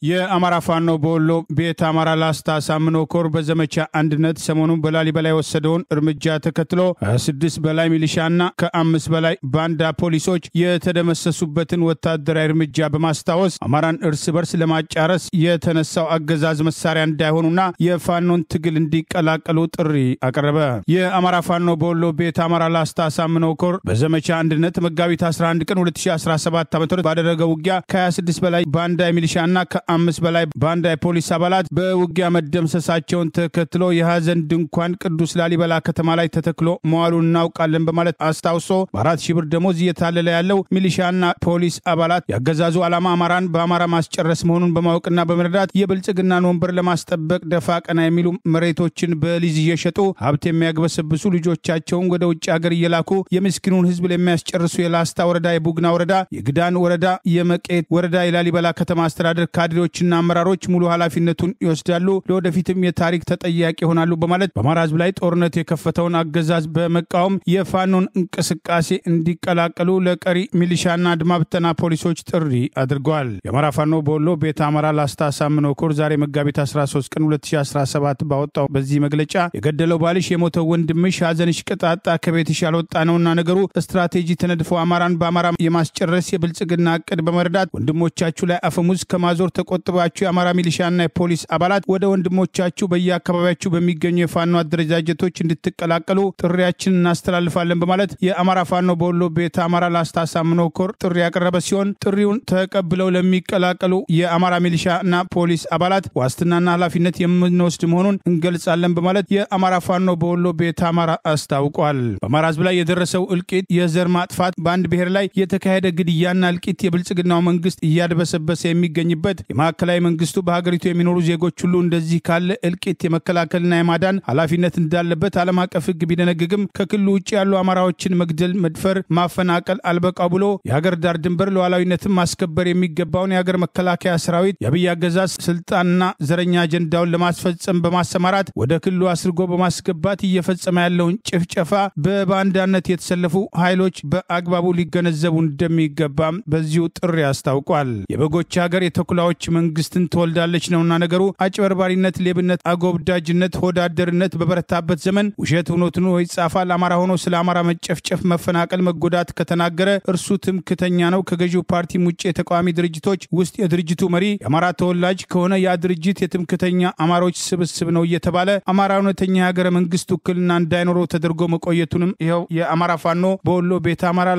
የአማራ ፋኖ በወሎ ቤት አማራ ላስታ ሳምኖ ኮር በዘመቻ አንድነት ሰሞኑን በላሊበላ የወሰደውን እርምጃ ተከትሎ 26 በላይ ሚሊሻና ከ5 በላይ ባንዳ ፖሊሶች የተደመሰሱበትን ወታደራዊ እርምጃ በማስታወስ አማራን እርስ በርስ ለማጫረስ የተነሳው አገዛዝ መሳሪያ እንዳይሆኑና የፋኖን ትግል እንዲቀላቀሉ ጥሪ አቀረበ። የአማራ ፋኖ በወሎ ቤት አማራ ላስታ ሳምኖ ኮር በዘመቻ አንድነት መጋቢት 11 ቀን 2017 ዓ.ም ባደረገው ውጊያ ከ26 በላይ ባንዳ ሚሊሻና ከ5 በላይ ባንዳ የፖሊስ አባላት በውጊያ መደምሰሳቸውን ተከትሎ የሐዘን ድንኳን ቅዱስ ላሊበላ ከተማ ላይ ተተክሎ መዋሉን እናውቃለን በማለት አስታውሶ በ4,000 ብር ደሞዝ እየታለለ ያለው ሚሊሻና ፖሊስ አባላት ያገዛዙ ዓላማ አማራን በአማራ ማስጨረስ መሆኑን በማወቅና በመረዳት የብልጽግናን ወንበር ለማስጠበቅ ደፋ ቀና የሚሉ መሬቶችን በሊዝ እየሸጡ ሀብት የሚያግበሰብሱ ልጆቻቸውን ወደ ውጭ ሀገር እየላኩ የምስኪኑን ህዝብ ለሚያስጨርሱ የላስታ ወረዳ፣ የቡግና ወረዳ፣ የግዳን ወረዳ፣ የመቄት ወረዳ የላሊበላ ከተማ አስተዳደር ካድሬዎችና አመራሮች ሙሉ ኃላፊነቱን ይወስዳሉ፣ ለወደፊትም የታሪክ ተጠያቂ ይሆናሉ በማለት በአማራ ህዝብ ላይ ጦርነት የከፈተውን አገዛዝ በመቃወም የፋኖን እንቅስቃሴ እንዲቀላቀሉ ለቀሪ ሚሊሻና አድማ ብተና ፖሊሶች ጥሪ አድርገዋል። የአማራ ፋኖ በወሎ ቤት አማራ ላስታ ሳምኖ ኮር ዛሬ መጋቢት 13 ቀን 2017 ባወጣው በዚህ መግለጫ የገደለው ባልሽ የሞተው ወንድምሽ ሐዘንሽ ቅጣጣ ከቤትሽ ያልወጣ ነውና ነገሩ ስትራቴጂ ተነድፎ አማራን በአማራ የማስጨረስ የብልጽግና እቅድ በመረዳት ወንድሞቻችሁ ላይ አፈሙዝ ከማዞር ተቆጥባችሁ የአማራ ሚሊሻና የፖሊስ አባላት ወደ ወንድሞቻችሁ በየአካባቢያችሁ በሚገኙ የፋኖ አደረጃጀቶች እንድትቀላቀሉ ጥሪያችንን እናስተላልፋለን በማለት የአማራ ፋኖ በወሎ ቤት አማራ ላስታ ሳምኖ ኮር ጥሪ ያቀረበ ሲሆን ጥሪውን ተቀብለው ለሚቀላቀሉ የአማራ ሚሊሻና ፖሊስ አባላት ዋስትናና ኃላፊነት የምንወስድ መሆኑን እንገልጻለን በማለት የአማራ ፋኖ በወሎ ቤት አማራ አስታውቋል። በአማራ ህዝብ ላይ የደረሰው እልቂት፣ የዘር ማጥፋት፣ በአንድ ብሔር ላይ የተካሄደ ግድያና እልቂት የብልጽግናው መንግስት እያድበሰበሰ የሚገኝበት የማዕከላዊ መንግስቱ በሀገሪቱ የሚኖሩ ዜጎች ሁሉ እንደዚህ ካለ እልቂት የመከላከልና የማዳን ኃላፊነት እንዳለበት ዓለም አቀፍ ህግ ቢደነግግም ከክልሉ ውጭ ያሉ አማራዎችን መግደል፣ መድፈር፣ ማፈናቀል አልበቃው ብሎ የሀገር ዳር ድንበር ሉዓላዊነትን ማስከበር የሚገባውን የሀገር መከላከያ ሰራዊት የአብይ አገዛዝ ስልጣንና ዘረኛ አጀንዳውን ለማስፈጸም በማሰማራት ወደ ክልሉ አስርጎ በማስገባት እየፈጸመ ያለውን ጭፍጨፋ በባንዳነት የተሰለፉ ኃይሎች በአግባቡ ሊገነዘቡ እንደሚገባም በዚሁ ጥሪ አስታውቋል። የበጎች ሀገር የተኩላዎች መንግስትን ትወልዳለች ነውና ነገሩ አጭበርባሪነት፣ ሌብነት፣ አጎብዳጅነት፣ ሆዳደርነት በበረታበት ዘመን ውሸት እውነቱን ወይ ጻፋል። አማራ ሆኖ ስለ አማራ መጨፍጨፍ፣ መፈናቀል፣ መጎዳት ከተናገረ እርሱ ትምክተኛ ነው። ከገዢው ፓርቲ ውጭ የተቃዋሚ ድርጅቶች ውስጥ የድርጅቱ መሪ የአማራ ተወላጅ ከሆነ ያ ድርጅት የትምክተኛ አማሮች ስብስብ ነው እየተባለ አማራ እውነተኛ የሀገረ መንግስት ውክልና እንዳይኖረው ተደርጎ መቆየቱንም ይኸው የአማራ ፋኖ በወሎ ቤት አማራ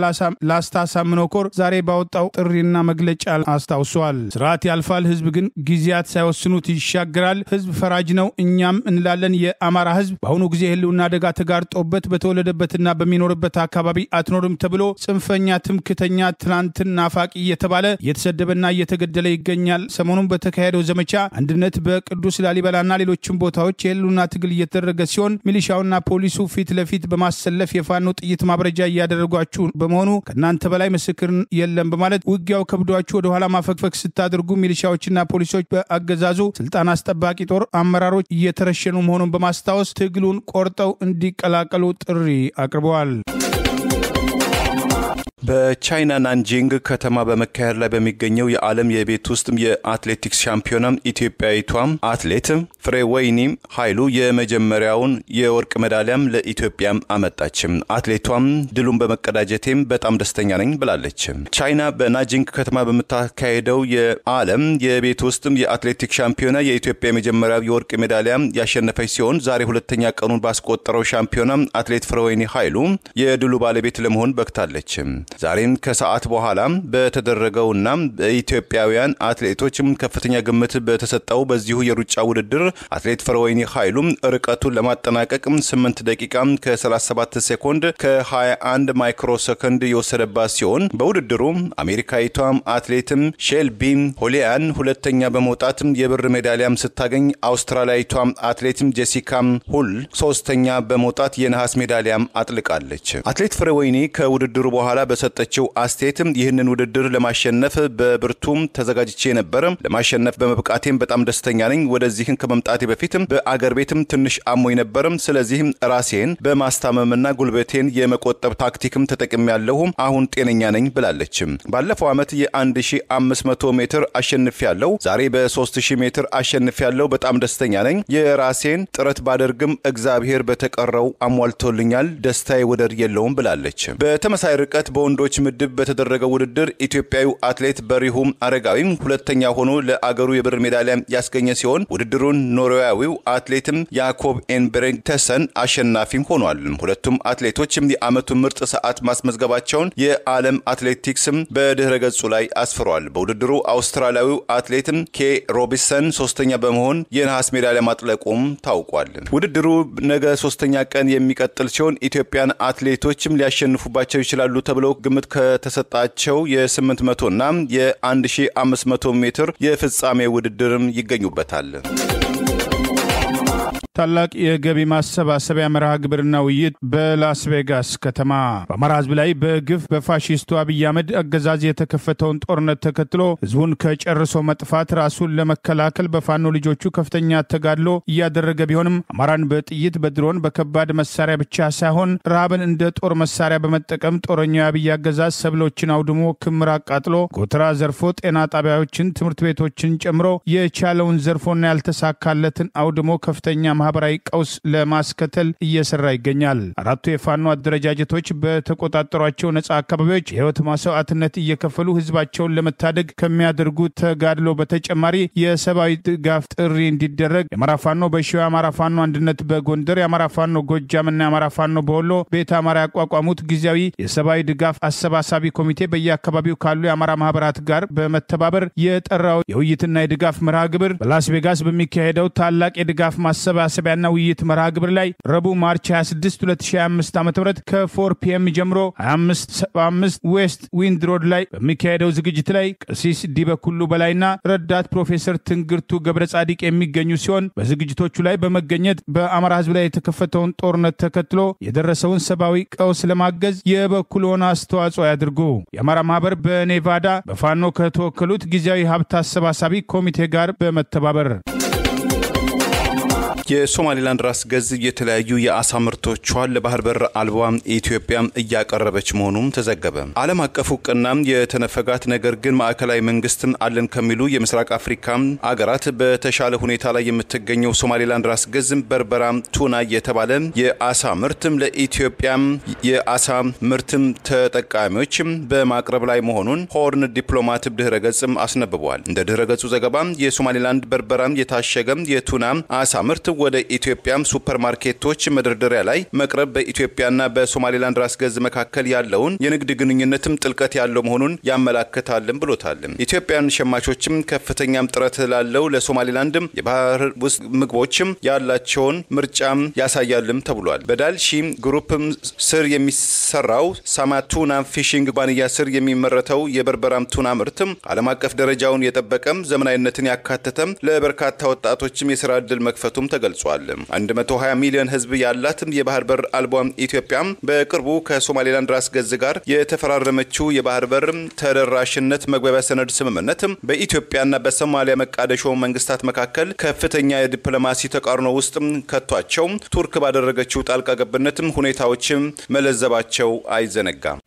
ላስታ ሳምኖ ኮር ዛሬ ባወጣው ጥሪና መግለጫ አስታውሷል። ስርዓት ያልፋል፣ ህዝብ ግን ጊዜያት ሳይወስኑት ይሻገራል። ህዝብ ፈራጅ ነው። እኛም እንላለን የአማራ ህዝብ በአሁኑ ጊዜ ህልውና አደጋ ተጋርጦበት በተወለደበትና በሚኖርበት አካባቢ አትኖርም ተብሎ ጽንፈኛ ትምክተኛ ትናንትና ናፋቂ እየተባለ እየተሰደበና እየተገደለ ይገኛል። ሰሞኑን በተካሄደው ዘመቻ አንድነት በቅዱስ ላሊበላና ሌሎችም ቦታዎች የህልውና ትግል እየተደረገ ሲሆን ሚሊሻውና ፖሊሱ ፊት ለፊት በማሰለፍ የፋኖ ጥይት ማብረጃ እያደረጓችሁ በመሆኑ ከናንተ በላይ ምስክር የለም በማለት ውጊያው ከብዷችሁ ወደ ኋላ ማፈግፈግ ስታደርጉ ሚሊሻዎችና ፖሊሶች በአገዛዙ ስልጣን አስጠባቂ ጦር አመራሮች እየተረሸኑ መሆኑን በማስታወስ ትግሉን ቆርጠው እንዲቀላቀሉ ጥሪ አቅርበዋል። በቻይና ናንጂንግ ከተማ በመካሄድ ላይ በሚገኘው የዓለም የቤት ውስጥ የአትሌቲክስ ሻምፒዮና ኢትዮጵያዊቷ አትሌት ፍሬወይኒ ኃይሉ የመጀመሪያውን የወርቅ ሜዳሊያም ለኢትዮጵያ አመጣች። አትሌቷም ድሉን በመቀዳጀቴም በጣም ደስተኛ ነኝ ብላለች። ቻይና በናንጂንግ ከተማ በመታካሄደው የዓለም የቤት ውስጥ የአትሌቲክስ ሻምፒዮና የኢትዮጵያ የመጀመሪያው የወርቅ ሜዳሊያ ያሸነፈች ሲሆን ዛሬ ሁለተኛ ቀኑን ባስቆጠረው ሻምፒዮና አትሌት ፍሬወይኒ ኃይሉ የድሉ ባለቤት ለመሆን በቅታለች። ዛሬም ከሰዓት በኋላ በተደረገውና በኢትዮጵያውያን አትሌቶችም ከፍተኛ ግምት በተሰጠው በዚሁ የሩጫ ውድድር አትሌት ፍሬወይኒ ኃይሉ ርቀቱን ለማጠናቀቅ 8 ደቂቃ ከ37 ሴኮንድ ከ21 ማይክሮ ሰከንድ የወሰደባት ሲሆን በውድድሩ አሜሪካዊቷ አትሌት ሼልቢ ሆሊያን ሁለተኛ በመውጣት የብር ሜዳሊያም ስታገኝ አውስትራሊያዊቷ አትሌት ጄሲካ ሁል ሶስተኛ በመውጣት የነሐስ ሜዳሊያም አጥልቃለች። አትሌት ፍሬወይኒ ከውድድሩ በኋላ በሰጠችው አስተያየት ይህንን ውድድር ለማሸነፍ በብርቱም ተዘጋጅቼ ነበር። ለማሸነፍ በመብቃቴም በጣም ደስተኛ ነኝ። ወደዚህን ከመምጣቴ በፊት በአገር ቤትም ትንሽ አሞኝ ነበር። ስለዚህ ራሴን በማስታመምና ጉልበቴን የመቆጠብ ታክቲክም ተጠቅሜያለሁ። አሁን ጤነኛ ነኝ ብላለች። ባለፈው ዓመት የ1500 ሜትር አሸንፊያለሁ። ዛሬ በ3000 ሜትር አሸንፊያለሁ። በጣም ደስተኛ ነኝ። የራሴን ጥረት ባደርግም እግዚአብሔር በተቀረው አሟልቶልኛል። ደስታዬ ወደር የለውም ብላለች። በተመሳሳይ ርቀት በወንዶች ምድብ በተደረገው ውድድር ኢትዮጵያዊ አትሌት በሪሁም አረጋዊ ሁለተኛ ሆኖ ለአገሩ የብር ሜዳሊያ ያስገኘ ሲሆን ውድድሩን ኖርዌያዊው አትሌትም ያኮብ ኤንበሬግተሰን አሸናፊም ሆኗል። ሁለቱም አትሌቶች የዓመቱ ምርጥ ሰዓት ማስመዝገባቸውን የዓለም አትሌቲክስ በድህረ ገጹ ላይ አስፍሯል። በውድድሩ አውስትራሊያዊው አትሌት ኬ ሮቢንሰን ሶስተኛ በመሆን የነሐስ ሜዳሊያ ማጥለቁም ታውቋል። ውድድሩ ነገ ሶስተኛ ቀን የሚቀጥል ሲሆን ኢትዮጵያን አትሌቶችም ሊያሸንፉባቸው ይችላሉ ተብለው ግምት ከተሰጣቸው የ800 እና የ1500 ሜትር የፍጻሜ ውድድርም ይገኙበታል። ታላቅ የገቢ ማሰባሰቢያ መርሃ ግብርና ውይይት በላስ ቬጋስ ከተማ። በአማራ ሕዝብ ላይ በግፍ በፋሺስቱ አብይ አህመድ አገዛዝ የተከፈተውን ጦርነት ተከትሎ ሕዝቡን ከጨርሶ መጥፋት ራሱን ለመከላከል በፋኖ ልጆቹ ከፍተኛ ተጋድሎ እያደረገ ቢሆንም አማራን በጥይት በድሮን በከባድ መሳሪያ ብቻ ሳይሆን ረሃብን እንደ ጦር መሳሪያ በመጠቀም ጦረኛው የአብይ አገዛዝ ሰብሎችን አውድሞ ክምር አቃጥሎ ጎተራ ዘርፎ ጤና ጣቢያዎችን፣ ትምህርት ቤቶችን ጨምሮ የቻለውን ዘርፎና ያልተሳካለትን አውድሞ ከፍተኛ ማህበራዊ ቀውስ ለማስከተል እየሰራ ይገኛል። አራቱ የፋኖ አደረጃጀቶች በተቆጣጠሯቸው ነጻ አካባቢዎች የህይወት መስዋዕትነት እየከፈሉ ህዝባቸውን ለመታደግ ከሚያደርጉት ተጋድሎ በተጨማሪ የሰብአዊ ድጋፍ ጥሪ እንዲደረግ የአማራ ፋኖ በሸዋ፣ የአማራ ፋኖ አንድነት በጎንደር፣ የአማራ ፋኖ ጎጃምና የአማራ ፋኖ በወሎ ቤተ አማራ ያቋቋሙት ጊዜያዊ የሰብአዊ ድጋፍ አሰባሳቢ ኮሚቴ በየአካባቢው ካሉ የአማራ ማህበራት ጋር በመተባበር የጠራው የውይይትና የድጋፍ መርሃ ግብር በላስ ቬጋስ በሚካሄደው ታላቅ የድጋፍ ማሰባሰቢያና ውይይት መርሃ ግብር ላይ ረቡዕ ማርች 26 2025 ዓ.ም ከ4 ፒኤም ጀምሮ 2575 ዌስት ዊንድ ሮድ ላይ በሚካሄደው ዝግጅት ላይ ቀሲስ ዲበኩሉ በላይና ረዳት ፕሮፌሰር ትንግርቱ ገብረ ጻዲቅ የሚገኙ ሲሆን በዝግጅቶቹ ላይ በመገኘት በአማራ ህዝብ ላይ የተከፈተውን ጦርነት ተከትሎ የደረሰውን ሰብአዊ ቀውስ ለማገዝ የበኩልዎን አስተዋጽኦ ያድርጉ። የአማራ ማህበር በኔቫዳ በፋኖ ከተወከሉት ጊዜያዊ ሀብት አሰባሳቢ ኮሚቴ ጋር በመተባበር የሶማሊላንድ ራስ ገዝ የተለያዩ የአሳ ምርቶቿን ለባህር በር አልባ ኢትዮጵያ እያቀረበች መሆኑም ተዘገበ። ዓለም አቀፍ ዕውቅና የተነፈጋት ነገር ግን ማዕከላዊ መንግስትን አለን ከሚሉ የምስራቅ አፍሪካ አገራት በተሻለ ሁኔታ ላይ የምትገኘው ሶማሊላንድ ራስ ገዝ በርበራ ቱና የተባለ የአሳ ምርትም ለኢትዮጵያ የአሳ ምርትም ተጠቃሚዎች በማቅረብ ላይ መሆኑን ሆርን ዲፕሎማት ድህረ ገጽም አስነብቧል። እንደ ድህረ ገጹ ዘገባ የሶማሊላንድ በርበራ የታሸገ የቱና አሳ ምርት ወደ ኢትዮጵያ ሱፐርማርኬቶች መደርደሪያ ላይ መቅረብ በኢትዮጵያና በሶማሊላንድ ራስ ገዝ መካከል ያለውን የንግድ ግንኙነትም ጥልቀት ያለው መሆኑን ያመላክታልም ብሎታል። ኢትዮጵያን ሸማቾችም ከፍተኛም ጥረት ላለው ለሶማሊላንድ የባህር ውስጥ ምግቦችም ያላቸውን ምርጫም ያሳያልም ተብሏል። በዳልሺ ግሩፕ ስር የሚሰራው ሳማቱና ፊሺንግ ባንያ ስር የሚመረተው የበርበራም ቱና ምርትም ዓለም አቀፍ ደረጃውን የጠበቀም ዘመናዊነትን ያካተተም ለበርካታ ወጣቶችም የሥራ ዕድል መክፈቱም ተገልጿል። 120 ሚሊዮን ህዝብ ያላት የባህር በር አልባ ኢትዮጵያ በቅርቡ ከሶማሊላንድ ራስ ገዝ ጋር የተፈራረመችው የባህር በር ተደራሽነት መግባቢያ ሰነድ ስምምነት በኢትዮጵያና በሶማሊያ መቃደሾ መንግስታት መካከል ከፍተኛ የዲፕሎማሲ ተቃርኖ ውስጥ ከቷቸው ቱርክ ባደረገችው ጣልቃ ገብነት ሁኔታዎች መለዘባቸው አይዘነጋም።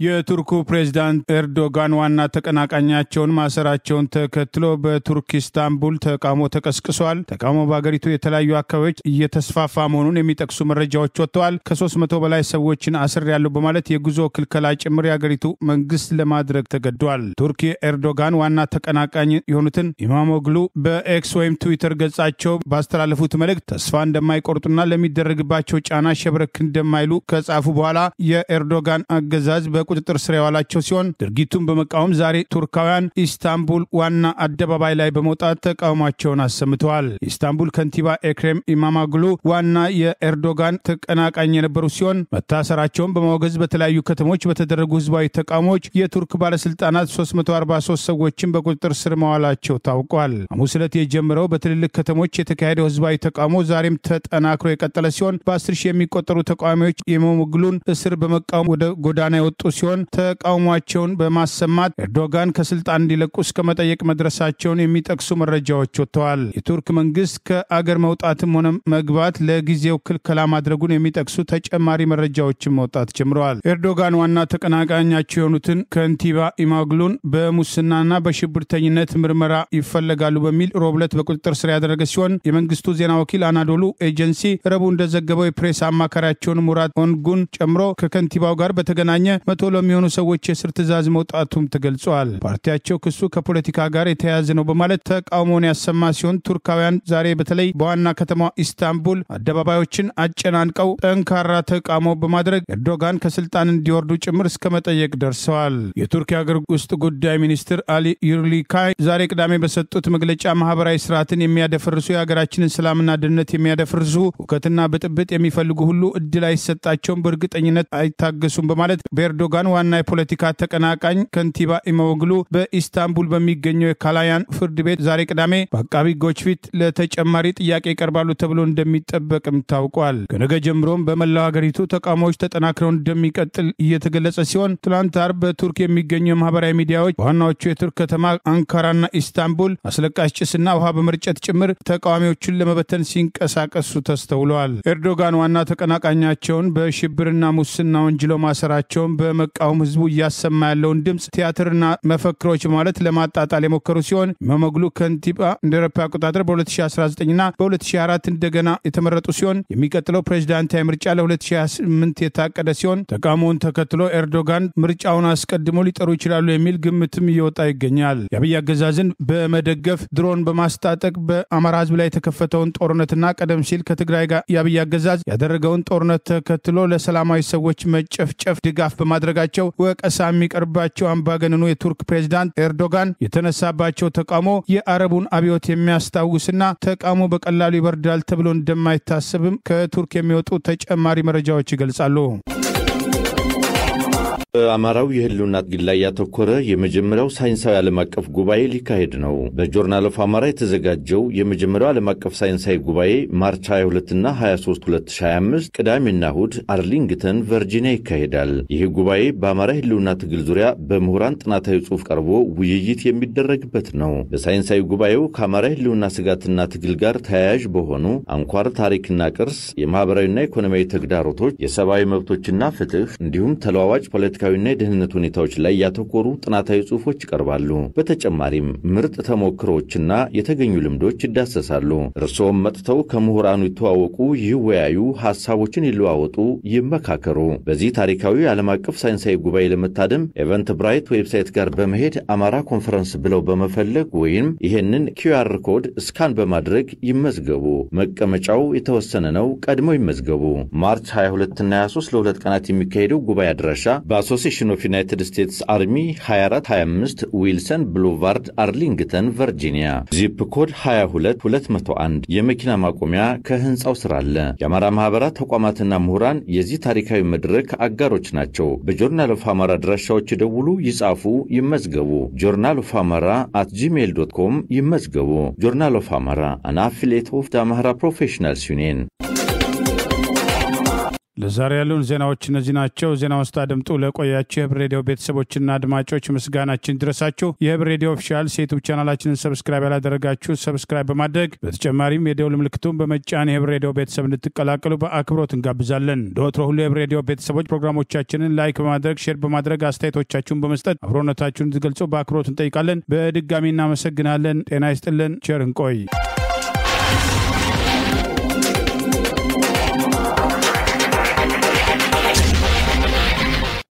የቱርኩ ፕሬዝዳንት ኤርዶጋን ዋና ተቀናቃኛቸውን ማሰራቸውን ተከትሎ በቱርክ ኢስታንቡል ተቃውሞ ተቀስቅሷል። ተቃውሞ በአገሪቱ የተለያዩ አካባቢዎች እየተስፋፋ መሆኑን የሚጠቅሱ መረጃዎች ወጥተዋል። ከ300 በላይ ሰዎችን አስሬያለሁ በማለት የጉዞ ክልከላ ጭምር የአገሪቱ መንግስት ለማድረግ ተገዷል። ቱርክ የኤርዶጋን ዋና ተቀናቃኝ የሆኑትን ኢማሞግሉ በኤክስ ወይም ትዊተር ገጻቸው ባስተላለፉት መልእክት ተስፋ እንደማይቆርጡና ለሚደረግባቸው ጫና ሸብረክ እንደማይሉ ከጻፉ በኋላ የኤርዶጋን አገዛዝ በቁጥጥር ስር ያዋላቸው ሲሆን ድርጊቱን በመቃወም ዛሬ ቱርካውያን ኢስታንቡል ዋና አደባባይ ላይ በመውጣት ተቃውሟቸውን አሰምተዋል። ኢስታንቡል ከንቲባ ኤክሬም ኢማማግሉ ዋና የኤርዶጋን ተቀናቃኝ የነበሩ ሲሆን መታሰራቸውን በማውገዝ በተለያዩ ከተሞች በተደረጉ ህዝባዊ ተቃውሞዎች የቱርክ ባለስልጣናት 343 ሰዎችን በቁጥጥር ስር ማዋላቸው ታውቋል። ሐሙስ ዕለት የጀመረው በትልልቅ ከተሞች የተካሄደው ህዝባዊ ተቃውሞ ዛሬም ተጠናክሮ የቀጠለ ሲሆን በ10 ሺህ የሚቆጠሩ ተቃዋሚዎች ኢማማግሉን እስር በመቃወም ወደ ጎዳና የወጡ ሲሆን ተቃውሟቸውን በማሰማት ኤርዶጋን ከስልጣን እንዲለቁ እስከ መጠየቅ መድረሳቸውን የሚጠቅሱ መረጃዎች ወጥተዋል። የቱርክ መንግስት ከአገር መውጣትም ሆነ መግባት ለጊዜው ክልከላ ማድረጉን የሚጠቅሱ ተጨማሪ መረጃዎችን መውጣት ጀምረዋል። ኤርዶጋን ዋና ተቀናቃኛቸው የሆኑትን ከንቲባ ኢማግሉን በሙስናና በሽብርተኝነት ምርመራ ይፈለጋሉ በሚል ሮብለት በቁጥጥር ስር ያደረገ ሲሆን የመንግስቱ ዜና ወኪል አናዶሉ ኤጀንሲ ረቡዕ እንደዘገበው የፕሬስ አማካሪያቸውን ሙራት ኦንጉን ጨምሮ ከከንቲባው ጋር በተገናኘ 100 ለሚሆኑ ሰዎች የስር ትዕዛዝ መውጣቱም ተገልጿል። ፓርቲያቸው ክሱ ከፖለቲካ ጋር የተያያዘ ነው በማለት ተቃውሞውን ያሰማ ሲሆን ቱርካውያን ዛሬ በተለይ በዋና ከተማ ኢስታንቡል አደባባዮችን አጨናንቀው ጠንካራ ተቃውሞ በማድረግ ኤርዶጋን ከስልጣን እንዲወርዱ ጭምር እስከ መጠየቅ ደርሰዋል። የቱርክ የአገር ውስጥ ጉዳይ ሚኒስትር አሊ ዩርሊካይ ዛሬ ቅዳሜ በሰጡት መግለጫ ማህበራዊ ስርዓትን የሚያደፈርሱ የሀገራችንን ሰላምና ደህንነት የሚያደፈርሱ ሁከትና ብጥብጥ የሚፈልጉ ሁሉ እድል አይሰጣቸውም፣ በእርግጠኝነት አይታገሱም በማለት በኤርዶጋን ዋና የፖለቲካ ተቀናቃኝ ከንቲባ ኢማሞግሉ በኢስታንቡል በሚገኘው የካላያን ፍርድ ቤት ዛሬ ቅዳሜ በአቃቢ ሕጎች ፊት ለተጨማሪ ጥያቄ ይቀርባሉ ተብሎ እንደሚጠበቅም ታውቋል። ከነገ ጀምሮም በመላው ሀገሪቱ ተቃውሞዎች ተጠናክረው እንደሚቀጥል እየተገለጸ ሲሆን ትላንት አርብ በቱርክ የሚገኙ ማህበራዊ ሚዲያዎች በዋናዎቹ የቱርክ ከተማ አንካራና ኢስታንቡል አስለቃሽ ጭስና ውሃ በመርጨት ጭምር ተቃዋሚዎችን ለመበተን ሲንቀሳቀሱ ተስተውለዋል። ኤርዶጋን ዋና ተቀናቃኛቸውን በሽብርና ሙስና ወንጅለው ማሰራቸውን በመቃወም ህዝቡ እያሰማ ያለውን ድምፅ ቲያትርና መፈክሮች ማለት ለማጣጣል የሞከሩ ሲሆን ኢማሞግሉ ከንቲባ እንደ አውሮፓ አቆጣጠር በ2019ና በ2004 እንደገና የተመረጡ ሲሆን የሚቀጥለው ፕሬዝዳንታዊ ምርጫ ለ2028 የታቀደ ሲሆን ተቃውሞውን ተከትሎ ኤርዶጋን ምርጫውን አስቀድሞ ሊጠሩ ይችላሉ የሚል ግምትም እየወጣ ይገኛል። የአብይ አገዛዝን በመደገፍ ድሮን በማስታጠቅ በአማራ ህዝብ ላይ የተከፈተውን ጦርነትና ቀደም ሲል ከትግራይ ጋር የአብይ አገዛዝ ያደረገውን ጦርነት ተከትሎ ለሰላማዊ ሰዎች መጨፍጨፍ ድጋፍ በማድረጋቸው ወቀሳ የሚቀርባቸው አምባገነኑ የቱርክ ፕሬዝዳንት ኤርዶጋን የተነሳባቸው ተቃውሞ የአረቡን አብዮት የሚያስታውስና ተቃውሞ በቀላሉ ይበርዳል ተብሎ እንደማይታሰብም ከቱርክ የሚወጡ ተጨማሪ መረጃዎች ይገልጻሉ። በአማራው የህልውና ትግል ላይ ያተኮረ የመጀመሪያው ሳይንሳዊ ዓለም አቀፍ ጉባኤ ሊካሄድ ነው። በጆርናል ኦፍ አማራ የተዘጋጀው የመጀመሪያው ዓለም አቀፍ ሳይንሳዊ ጉባኤ ማርች 22ና 23 2025 ቅዳሜና እሁድ አርሊንግተን ቨርጂኒያ ይካሄዳል። ይህ ጉባኤ በአማራ ህልውና ትግል ዙሪያ በምሁራን ጥናታዊ ጽሑፍ ቀርቦ ውይይት የሚደረግበት ነው። በሳይንሳዊ ጉባኤው ከአማራ ህልውና ስጋትና ትግል ጋር ተያያዥ በሆኑ አንኳር ታሪክና ቅርስ፣ የማህበራዊና ኢኮኖሚያዊ ተግዳሮቶች፣ የሰብአዊ መብቶችና ፍትህ እንዲሁም ተለዋዋጭ ፖለቲካዊና የደህንነት ሁኔታዎች ላይ ያተኮሩ ጥናታዊ ጽሑፎች ይቀርባሉ። በተጨማሪም ምርጥ ተሞክሮዎችና የተገኙ ልምዶች ይዳሰሳሉ። እርሶም መጥተው ከምሁራኑ ይተዋወቁ፣ ይወያዩ፣ ሐሳቦችን ይለዋወጡ፣ ይመካከሩ። በዚህ ታሪካዊ ዓለም አቀፍ ሳይንሳዊ ጉባኤ ለመታደም ኤቨንት ብራይት ዌብሳይት ጋር በመሄድ አማራ ኮንፈረንስ ብለው በመፈለግ ወይም ይሄንን QR ኮድ ስካን በማድረግ ይመዝገቡ። መቀመጫው የተወሰነ ነው፣ ቀድመው ይመዝገቡ። ማርች 22 እና 23 ለሁለት ቀናት የሚካሄደው ጉባኤ አድራሻ በአሶሲዬሽን ኦፍ ዩናይትድ ስቴትስ አርሚ 2425 ዊልሰን ብሉቫርድ አርሊንግተን ቨርጂኒያ። ዚፕ ኮድ 22201። የመኪና ማቆሚያ ከህንፃው ስር አለ። የአማራ ማህበራት ተቋማትና ምሁራን የዚህ ታሪካዊ መድረክ አጋሮች ናቸው። በጆርናል ኦፍ አማራ አድራሻዎች ይደውሉ፣ ይጻፉ፣ ይመዝገቡ። journal of amara@gmail.com ይመዝገቡ። ጆርናል ኦፍ አማራ an affiliate of the Amhara Professionals Union። ለዛሬ ያሉን ዜናዎች እነዚህ ናቸው። ዜናውን ስታደምጡ ለቆያችሁ የህብር ሬዲዮ ቤተሰቦችና አድማጮች ምስጋናችን ድረሳችሁ። የህብር ሬዲዮ ኦፊሻል ዩቲዩብ ቻናላችንን ሰብስክራይብ ያላደረጋችሁ ሰብስክራይብ በማድረግ በተጨማሪም የደውል ምልክቱን በመጫን የህብር ሬዲዮ ቤተሰብ እንድትቀላቀሉ በአክብሮት እንጋብዛለን። ለወትሮ ሁሉ የህብር ሬዲዮ ቤተሰቦች ፕሮግራሞቻችንን ላይክ በማድረግ ሼር በማድረግ አስተያየቶቻችሁን በመስጠት አብሮነታችሁን እንድትገልጹ በአክብሮት እንጠይቃለን። በድጋሚ እናመሰግናለን። ጤና ይስጥልን። ቸር እንቆይ።